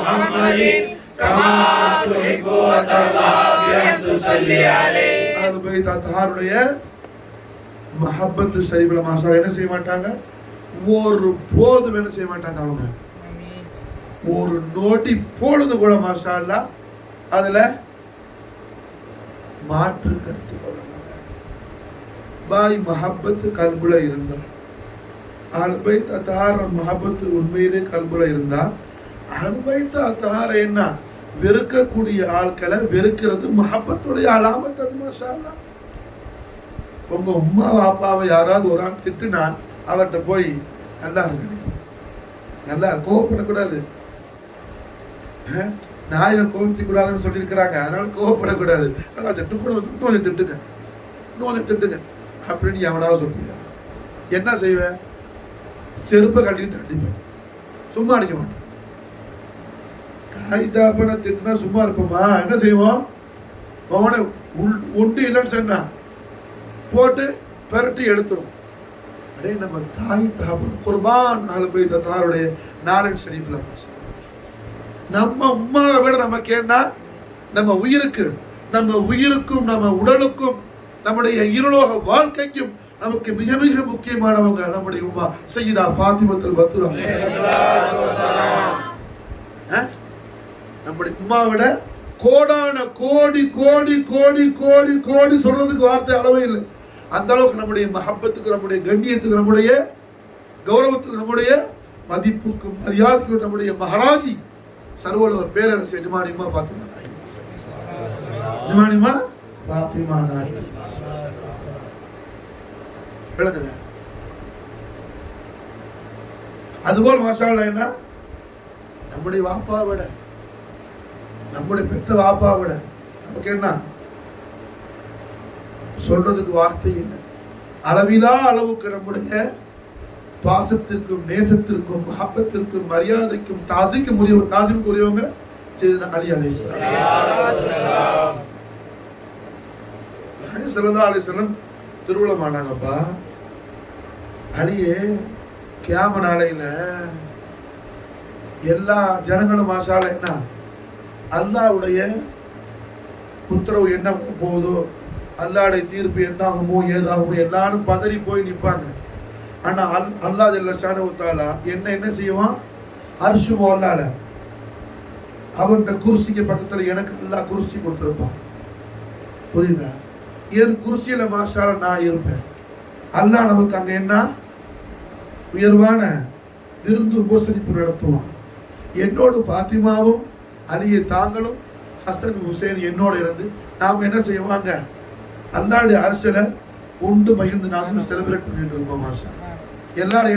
முஹம்மதின் கமா துஹிப்பு வ தர்லா பி அன் துஸல்லி அலைஹி. அஹ்லுல் பைத் அத்ஹாருடைய மஹப்பத் ஷரீஃப்ல மாஷா என்ன செய்ய மாட்டாங்க? ஒரு போதும் என்ன செய்ய மாட்டாங்க. அவங்க ஒரு நோட்டி பொழுது கூட மாஷா அல்லாஹ் அதுல மாற்று கருத்து கொள்ள மாட்டாங்க. பாய் மஹப்பத் கல்புல இருந்தா, அஹ்லுல் பைத் அத்ஹார் மஹப்பத் உண்மையிலே கல்புல இருந்தா, அஹ்லுல் பைத் அத்ஹார் என்ன வெறுக்கக்கூடிய ஆட்களை வெறுக்கிறது மஹப்பத்துடைய அலாமத். அது மாஷா அல்லாஹ். உங்க உம்மா பாப்பாவை யாராவது ஒரு ஆள் திட்டுனா அவர்கிட்ட போய் நல்லா இருக்கு, நல்லா கோவப்படக்கூடாது. நாயை கோவிக்க கூடாதுன்னு சொல்லியிருக்கிறாங்க, அதனால கோவப்படக்கூடாது. நல்லா கொஞ்சம் திட்டுங்க, இன்னொன்று திட்டுங்க அப்படின்னு எவனாவது சொல்லுங்க. என்ன செய்வேன்? செருப்பை கட்டிட்டு அடிப்பேன், சும்மா அடிக்க மாட்டேன். தாய் தாப்பனை திட்டுனா சும்மா இருப்போமா? என்ன செய்வோம்? அவனை உண்டு இல்லைன்னு சொன்னா போட்டு பெரட்டி எடுத்துரும். அதே நம்ம தாய் தகப்பன் குர்பான் அஹ்லுல் பைத் அத்ஹாருடைய நாரன் ஷரீஃப்ல நம்ம உம்மாவை விட நமக்கு என்ன, நம்ம உயிருக்கும் நம்ம உடலுக்கும் நம்முடைய இருலோக வாழ்க்கைக்கும் நமக்கு மிக மிக முக்கியமானவங்க நம்முடைய உம்மா சய்யிதா ஃபாத்திமத்துல் பத்துல். நம்முடைய உம்மாவை விட கோடான கோடி கோடி கோடி கோடி கோடி சொல்றதுக்கு வார்த்தை அளவே இல்லை. அந்த அளவுக்கு நம்முடைய மஹப்பத்துக்கு, நம்முடைய கண்ணியத்துக்கு, நம்முடைய கௌரவத்துக்கு, நம்முடைய மதிப்புக்கும் மரியாதைக்கும் நம்முடைய மகாராஜி சர்வலோக பேரரசு நிமானிமா ஃபாத்திமா நாயகி. விளங்குதா? அதுபோல் மாஷா அல்லாஹ் என்ன, நம்முடைய வாப்பா விட, நம்முடைய பெத்த வாப்பா விட நமக்கு என்ன சொல்றதுக்கு வார்த்தை இல்லை. அளவிலா அளவுக்கு நம்முடைய பாசத்திற்கும் நேசத்திற்கும் மஹப்பத்திற்கும் மரியாதைக்கும் தாசிக்கும் உரியவங்க சையதுனா அலி அலைஹிஸ்ஸலாம். ஸல்லல்லாஹு அலைஹி வஸல்லம் திருவுளமானாங்கப்பா. அலியே கியாம நாளையில எல்லா ஜனங்களும் மாஷா அல்லாஹ் என்ன அல்லாஹ்வுடைய உத்தரவு என்ன போகுதோ, அல்லாஹ்வுடைய தீர்ப்பு என்ன ஆகுமோ ஏதாகுமோ எல்லாரும் பதறி போய் நிற்பாங்க. ஆனா அல்லாஹ் ஜல்ல ஷானஹு வ தஆலா என்ன செய்வான்? அர்ஷு மோல்லால அவன்கிட்ட குர்சிக்கு பக்கத்துல எனக்கு அல்லாஹ் குர்சி கொடுத்துருப்பான். புரியுதா? என் குர்சியில மாஷா அல்லாஹ் நான் இருப்பேன். அல்லாஹ் நமக்கு அங்க என்ன உயர்வான விருந்து உபசரிப்பு நடத்துவான். என்னோடு ஃபாத்திமாவும் அலியை தாங்களும் ஹசன் ஹுசைன் என்னோட இருந்து நாம் என்ன செய்வாங்க? அல்லாஹ்வுடைய அரசியல உண்டு மகிழ்ந்து நாமும் செலிப்ரேட் பண்ணிட்டு இருப்போம். மாஷா எல்லாரும்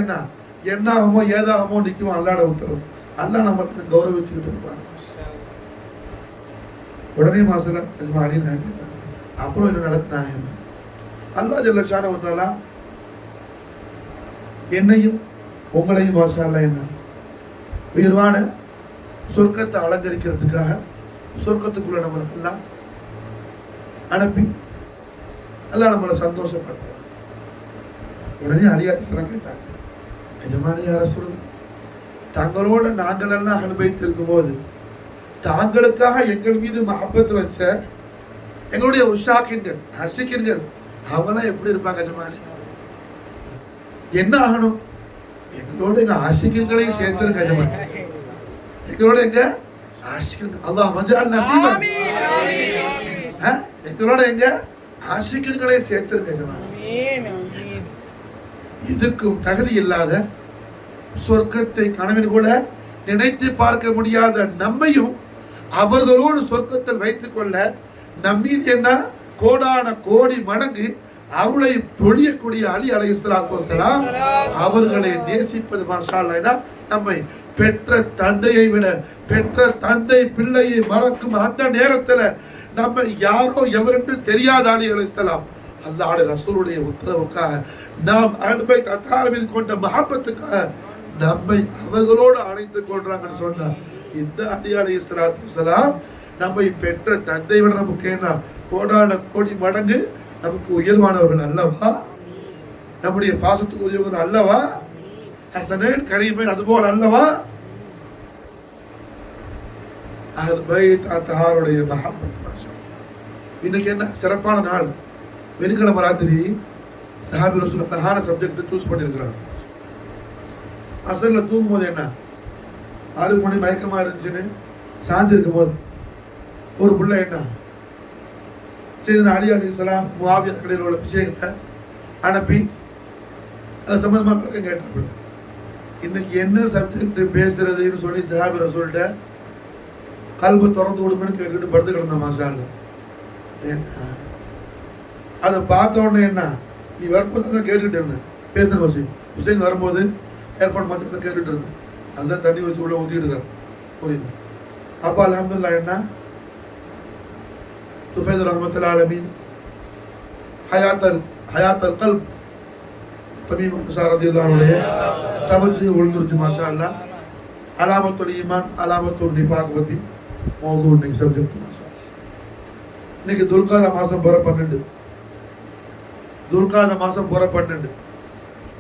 என்ன ஆகுமோ ஏதாகுமோ நிற்கும் அல்லாஹ்வுடைய உத்தரவு. அல்லாஹ் நம்மளுக்கு கௌரவிச்சுக்கிட்டு இருப்பாங்க. உடனே மாசல அஜ்மானி நாயகி அப்புறம் என்ன நடக்குனாங்க? அல்லாஹ் ஜல்ல ஷானஹு வ தஆலா என்னையும் உங்களையும் மாஷா அல்லாஹ் என்ன உயர்வான சொர்க்கத்தை அலங்கரிக்கிறதுக்காக சொர்க்கத்துக்குள்ள நம்மளை எல்லாம் அனுப்பி எல்லாம் நம்மளை சந்தோஷப்படுத்த. உடனே அலியாரிசனம் கேட்டாங்க, எஜமானி யார சொல்லுங்க, தங்களோட நாங்கள் எல்லாம் அனுபவித்திருக்கும் போது தாங்களுக்காக எங்கள் மீது மஹப்பத்து வச்ச எங்களுடைய உஷாக்கின்கள் ஹசிக்கின்கள் அவங்களாம் எப்படி இருப்பாங்க? எஜமானி என்ன ஆகணும்? எங்களோட எங்க ஆஷிக்கின்களையும் சேர்த்திருக்க எஜமானி. எங்களோட எங்க ஆஷிக்கின்கள் அல்லாஹ் மஜ்அல் நஸீபன் எங்களோட எங்க ஆஷிக்கின்களையும் சேர்த்திருக்க எஜமானி. இதுக்கும் தகுதி இல்லாத சொர்க்கத்தை கனவில் கூட நினைத்து பார்க்க முடியாத நம்மையும் அவர்களோடு சொர்க்கத்தில் வைத்துக் கொள்ள நம்மீது என்ன கோடான கோடி மடங்கு அருளை பொழியக்கூடிய அலி அலைஹிஸ்ஸலாத்து வஸலாம் அவர்களை நேசிப்பது மாஷா அல்லாஹ். நம்மை பெற்ற தந்தையை விட பெற்ற தந்தை பிள்ளையை மறக்கும் அந்த நேரத்தில் நம்ம யாரோ எவரென்று தெரியாத அலி அலைஹிஸ்ஸலாம் அல்லாஹ்வுடைய ரசூலுடைய உத்தரவுக்காக நாம் அன்பை அத்தார் மீது கொண்ட மஹப்பத்துக்காக நம்மை அவர்களோடு அணைத்துக் கொள்றாங்கன்னு சொன்னா இந்த அலி அலைஹிஸ்ஸலாத்து வஸலாம் நம்மை பெற்ற தந்தை விட நமக்கு என்ன கோடான கோடி மடங்கு நமக்கு உயர்வானவர்கள் அல்லவா, நம்முடைய பாசத்துக்கு உரியவர்கள் அல்லவா, ஹசனேன் கரீமேன் அதுபோல் அல்லவா. அஹ்ல் பைத் அத்ஹாருடைய மஹப்பத் மாஷா. இன்னைக்கு என்ன சிறப்பான நாள், வெள்ளிக்கிழமை ராத்திரி சஹாபி ரசூல் அழகான சப்ஜெக்ட் சூஸ் பண்ணியிருக்கிறாங்க. அசல்ல தூங்கும் போது என்ன 6 மணி மயக்கமா இருந்துச்சுன்னு சாஞ்சிருக்கும் போது ஒரு பிள்ளை என்ன சையதுனா அலி அலைஹிஸ்ஸலாம் முஆவியா கடையில் உள்ள விஷயங்களை அனுப்பி அது சம்பந்தமாக விளக்கம் கேட்டாங்க. இன்னைக்கு என்ன சப்ஜெக்ட் பேசுறதுன்னு சொல்லி சஹாபி ரசூல்கிட்ட கல்பு திறந்து விடுங்கன்னு கேட்டுக்கிட்டு படுத்து கிடந்த மாஷா அல்லாஹ். ஏன்னா அதை பார்த்த உடனே என்ன நீ வரும்போது தான் கேட்டுக்கிட்டு இருந்தேன் பேசுன ஹுசைன் வரும்போது ஏர்ஃபோன் மாற்றி தான் கேட்டுட்டு இருந்தேன். அதுதான் தண்ணி வச்சு உள்ள ஊற்றிட்டு இருக்கிறேன் புரியுது. அப்போ அல்ஹம்துலில்லாஹ் என்ன துஃபைது ரஹ்மத்துல் ஆலமீன் ஹயாத்தல் கல்ப் தமீம் அன்சாரி ரலியல்லாஹு அன்ஹு தவஜ்ஜு உள்துருச்சு மாஷா அல்லாஹ். அலாமத்துல் ஈமான் அலாமத்துல் நிஃபாக் பத்தி மௌது இன்னைக்கு சப்ஜெக்ட் மாஷா. இன்னைக்கு துல்காத மாசம் பிற 12 துல்காத மாசம் பிற 12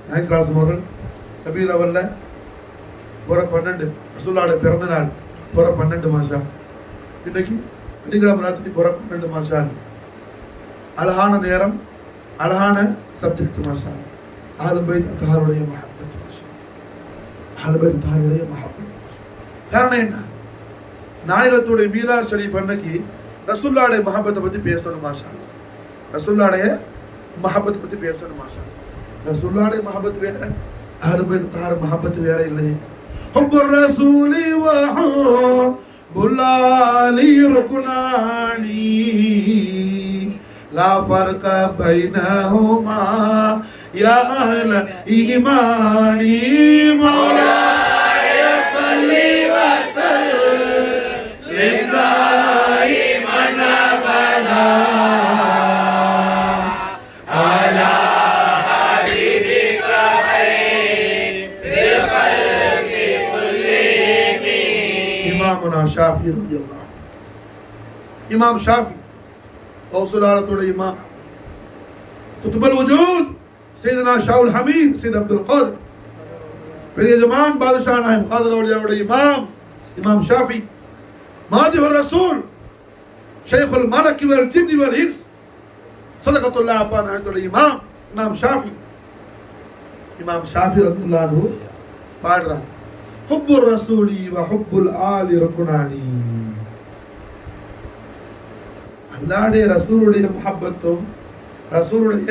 நாயகம் அவர்கள் கபீர் அவல்ல பிற 12 ரசூலுல்லாஹ்வுடைய பிறந்த நாள் பிற 12 மாஷா. இன்னைக்கு வெள்ளிக்கிழமை ராத்திரி பிற 12 மாஷா. அழகான நேரம், அழகான சப்ஜெக்ட் மாஷா. அஹ்ல் பைத் அத்ஹாருடைய மஹப்பத் மாஷா. அஹ்ல் பைத் அத்ஹாருடைய மஹப்பத் மாஷா. காரணம் என்ன, நாயகத்துடைய மீலாத் ஷரீஃப் அன்னைக்கு ரசூலுல்லாஹ்வுடைய மஹப்பத்தை பத்தி பேசணும் மாஷா. ரசூலுல்லாஹ்வுடைய மஹப்பத்தை பத்தி பேசணும் மாஷா. ரசூலுல்லாஹ்வுடைய மஹப்பத் வேற, அஹ்ல் பைத் அத்ஹார் மஹப்பத் வேற இல்லை. ஹுப்புர் ரசூலி வ ஹுப்புல் ஆலி ருக்னானி லா ஃபர்க பைனஹுமா யா அஹ்ல ஈமானி மௌலாய ஸல்லி வ ஸல்லிம் தாயிமன் அபதா அலா ஹபீபிக கைரில் கல்கி குல்லிஹிம். இமாமுனா ஷாஃபி ரலியல்லாஹு அன்ஹு, இமாம் ஷாஃபி கௌசுலாலத்துடைய இமாம் குதுபுல் வஜூத் சையதுனா ஷாவுல் ஹமீத் சையத் அப்துல் காதிர் பெரிய ஜமான் பாதுஷா நாயம் காதிர் அவுலியாவுடைய இமாம் இமாம் ஷாஃபி மாதிஹுர் ரசூல் ஷைഖுல் மலக் வல் ஜின் வல் இன்ஸ் சதகத்துல்லாஹ் அப்பானாத்துடைய இமாம் இமாம் ஷாஃபி. இமாம் ஷாஃபி ரலியல்லாஹு அன்ஹு பாடுறாங்க ஹுப்புர் ரசூலி வ ஹுப்புல் ஆலி ருக்னானி. அல்லாஹ்வுடைய ரசூலுடைய முஹப்பத்தும் ரசூலுடைய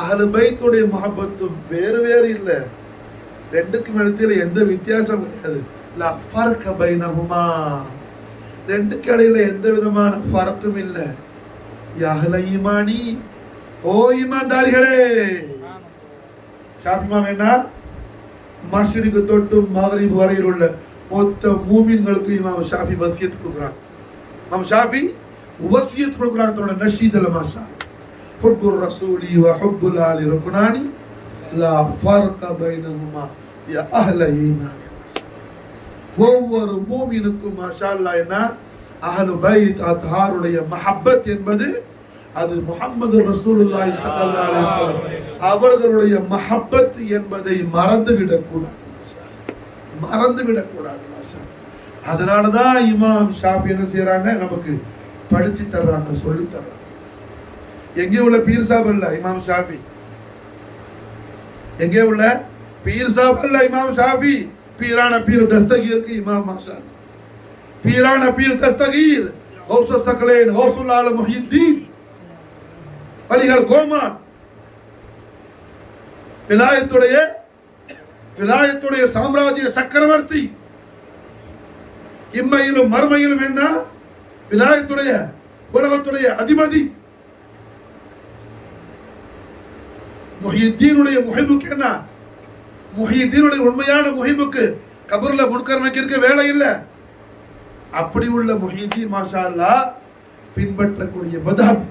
அஹ்ல் பைத்துடைய முஹப்பத்தும் வேறு வேறு இல்லை. ரெண்டுக்கும் இடையில எந்த வித்தியாசம் கிடையாது. லா ஃபர்க பைனஹுமா, ரெண்டுக்கு இடையில எந்த விதமான ஃபர்க்கும் இல்லை. யா அஹ்ல ஈமானி, ஓ ஈமான்தாரிகளே. ஷாஃபி இமாம் என்ன மஷ்ரிக் தொட்டு மக்ரிப் வரையில் உள்ள மொத்த மூமின்களுக்கு இமாம் ஷாஃபி வசியத் கொடுக்குறாங்க. இமாம் ஷாஃபி வசியத் கொடுக்குறாங்க தன்னோட நஷீதுல மாஷா. ஹுப்புர் ரசூலி வ ஹுப்புல் ஆலி ருக்னானி லா ஃபர்க பைனஹுமா யா அஹ்ல ஈமானி. ஒவ்வொரு மூமினுக்கும் மாஷா அல்லாஹ் என்ன அஹ்ல் பைத் அத்ஹாருடைய மஹப்பத் என்பது அது முஹம்மது ரசூலுல்லாஹி ஸல்லல்லாஹு அலைஹி வஸல்லம் அவர்களுடைய மஹப்பத் என்பதை மறந்துவிடக்கூடாது, மறந்துவிடக்கூடாது மாஷா. அதனாலதான் இமாம் ஷாஃபி என்ன செய்யறாங்க, நமக்கு படிச்சு தர்றாங்க, சொல்லி தர்றாங்க. எங்கே உள்ள பீர் சாப் அல்ல இமாம் ஷாஃபி, எங்கே உள்ள பீர் சாப் அல்ல இமாம் ஷாஃபி. பீரான பீர் தஸ்தகீருக்கு இமாம் மாஷா. பீரான பீர் தஸ்தகீர் கௌஸ் சக்லைன் கௌசுல் ஆலம் முஹித்தீன் வலிகள் கோமான் விலாயத்துடைய சாம்ராஜ்ய சக்கரவர்த்தி. இம்மையிலும் மறுமையிலும் என்ன விலாயத்துடைய உலகத்துடைய அதிபதி. முஹியுத்தீனுடைய முஹிபுக்கு என்ன? முஹியுத்தீனுடைய உண்மையான முஹிபுக்கு கபர்ல முன்கர் வைக்க வேலை இல்லை. அப்படி உள்ள முஹியுத்தீன் மாஷா அல்லாஹ் பின்பற்றக்கூடிய மத்ஹப்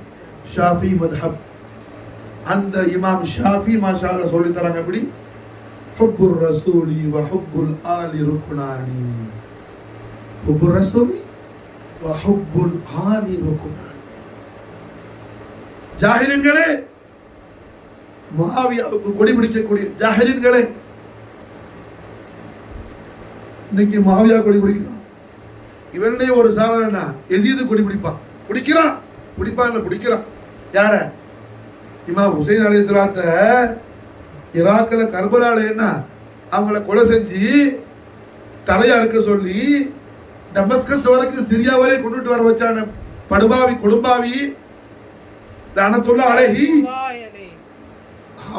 ஷாஃபி மத்ஹப். அந்த இமாம் ஷாஃபி மாஷா அல்லாஹ் சொல்லி தராங்க எப்படி? ஹுப்புர் ரசூலி வ ஹுப்புல் ஆலி ருக்னானி. ஹுப்புர் ரசூலி வ ஹுப்புல் ஆலி ருக்னானி. ஜாஹிலின்களே, முஆவியாவுக்கு கொடி பிடிக்கக்கூடிய ஜாஹிலின்களே, இன்னைக்கு முஆவியா கொடி பிடிக்கிறான். இவனே ஒரு சாதாரண யசீது கொடி பிடிப்பான். பிடிக்கிறான். யார? இமாம் ஹுசைன் அலைஹிஸ்ஸலாத்தை ஈராக்ல கர்பலால என்ன அவங்கள கொலை செஞ்சு தலையா இருக்க சொல்லி டமஸ்கஸ் வரைக்கும் சிரியா வரை கொண்டுட்டு வர வச்சான படுபாவி கொடும்பாவி லஅனத்துல்லாஹி அலைஹி.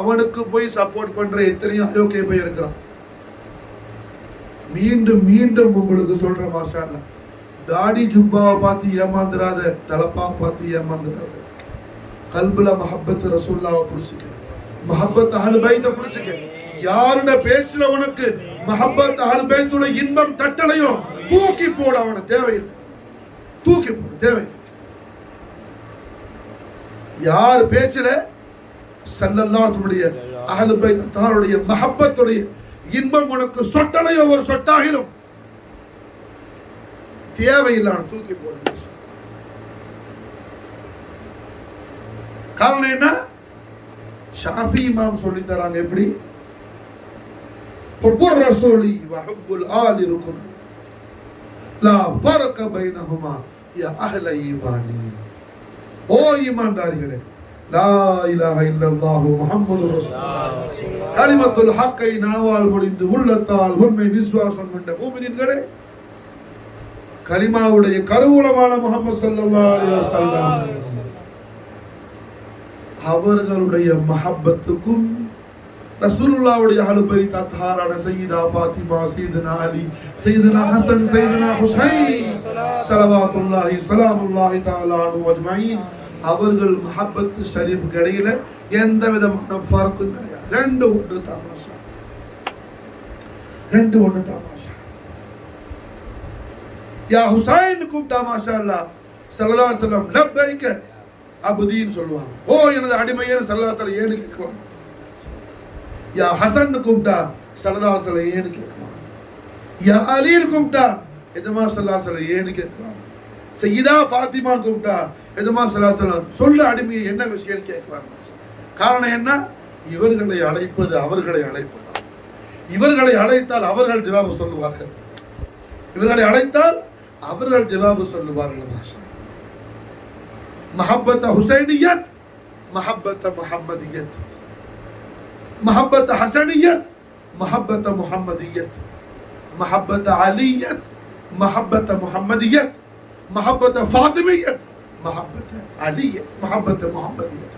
அவனுக்கு போய் சப்போர்ட் பண்ற எத்தனையோ அயோக்கிய போய் இருக்கிறான். மீண்டும் மீண்டும் உங்களுக்கு சொல்ற மாஷா அல்லாஹ், தாடி ஜுப்பாவை பார்த்து ஏமாந்துராத, தலப்பா பார்த்து ஏமாந்துராத. கல்புல மஹப்பத் ரசூலுல்லாஹ் புடிச்சுக்க, மஹப்பத் அஹ்ல் பைத்த புடிச்சுக்க. யாரோட பேச்சுல உனக்கு மஹப்பத் அஹ்ல் பைத்துடைய இன்பம் தட்டலையோ தூக்கி போட. அவனை தேவையில்லை, தூக்கி போட தேவை. யார் பேச்சுல ஸல்லல்லாஹு அலைஹி வஸல்லம் அஹ்ல் பைத் தாருடைய மஹப்பத்துடைய இன்பம் உனக்கு சொட்டலையோ ஒரு சொட்டாகிலும் தேவையில்லான தூக்கி போடு. காரணம் என்ன? ஷாஃபி இமாம் சொல்லி தராங்க எப்படி? ஹுப்புர் ரசூலி வ ஹுப்புல் ஆலி ருக்னா லா ஃபர்க பைனஹுமா யா அஹ்ல ஈமானி. ஓ ஈமான்தாரிகளே, லா இலாஹ இல்லல்லாஹு முஹம்மதுர் ரசூலுல்லாஹ் கலிமத்துல் ஹக்கை நாவால் மொழிந்து உள்ளத்தால் உண்மை விசுவாசம் கொண்ட மூமின்களே, கலிமாவுடைய கருவூலமான முஹம்மது ஸல்லல்லாஹு அலைஹி வஸல்லம் அவர்களுடைய மஹப்பத்துக்கும் ரசூலுல்லாஹ்வுடைய அஹ்ல் பைத் அத்ஹாரான சய்யிதா ஃபாத்திமா, சய்யிதுனா அலி, சய்யிதுனா ஹஸன், சய்யிதுனா ஹுசைன் ஸலவாத்துல்லாஹி ஸலாமுல்லாஹி தஆலா அலைஹிம் அஜ்மஈன் அவர்கள் மஹப்பத் ஷரீஃப் இடையில எந்த விதமான ஃபர்க்கும் கிடையாது. ரெண்டு ஒன்று தமாஷா. யா ஹுசைன் கூப்பிட்டா மாஷா அல்லாஹ் ஸல்லல்லாஹு அலைஹி வஸல்லம் லப்பைக அப்தீன் சொல்லுவாங்க. ஓ எனது அடிமையே ஸல்லல்லாஹு அலைஹி வஸல்லம் ஏன்னு கேட்குவாங்க. யா ஹசன் கூப்பிட்டா ஸல்லல்லாஹு அலைஹி வஸல்லம் ஏன்னு கேட்குவாங்க. யா அலின்னு கூப்பிட்டா எஜமா ஸல்லல்லாஹு அலைஹி வஸல்லம் ஏன்னு கேட்குவாங்க. சய்யிதா ஃபாத்திமா கூப்பிட்டா எஜமா ஸல்லல்லாஹு அலைஹி வஸல்லம் சொல்லு அடிமையை என்ன விஷயம் கேட்குவாங்க. காரணம் என்ன? இவர்களை அழைப்பது அவர்களை அழைப்பதா. இவர்களை அழைத்தால் அவர்கள் ஜவாபு சொல்லுவார்கள். இவர்களை அழைத்தால் அவர்கள் ஜவாபு சொல்லுவார்கள். மாஷா மஹப்பத் ஹுசைனியத், மஹப்பத் முஹம்மதியத், மஹப்பத் ஹசனியத், மஹப்பத் முஹம்மதியத், மஹப்பத் அலியத், மஹப்பத் முஹம்மதியத், மஹப்பத் ஃபாத்திமியத், மஹப்பத் அலியத், மஹப்பத் முஹம்மதியத்.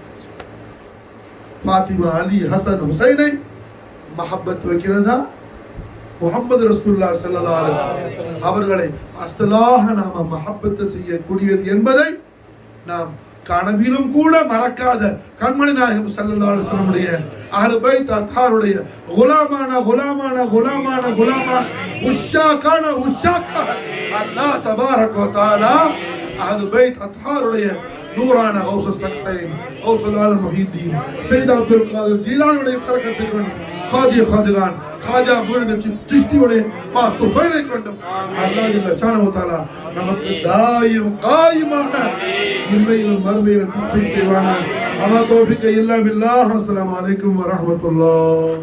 ஃபாத்திமா, அலி, ஹசன், ஹுசைனை மஹப்பத் வைக்கிறதா முஹம்மது ரசூலுல்லாஹி ஸல்லல்லாஹு அலைஹி வஸல்லம் அவர்களை அஸ்லாஹ நாம மஹப்பத் செய்யக்கூடியது என்பதை நாம் கனவிலும் கூட மறக்காத கண்மணி நாயகம் ஸல்லல்லாஹு அலைஹி வஸல்லம் அஹ்ல் பைத் அத்ஹாருடைய குலாமான உஷாக்கான அல்லாஹ் தபாரக வ தஆலா அஹ்ல் பைத் அத்ஹாருடைய நூரான கௌஸ் ஸக்லைன் கௌசுல் ஆலம் முஹித்தீன் சையத் அப்துல் காதிர் ஜீலானியுடைய பரக்கத்தை கொண்டு காதிகான் காஜா முஹித் சிஷ்தியுடைய துஃபைலை கொண்டும் அல்லாஹ் ஜல்ல ஷானஹு தஆலா நமக்கு தாயிம் காயிமான இன்மையிலும் மறுமையிலும் தௌஃபீக் செய்வானாக. அமா தௌஃபீக இல்லா பில்லாஹ். அஸ்ஸலாமு அலைக்கும் வ ரஹ்மத்துல்லாஹ்.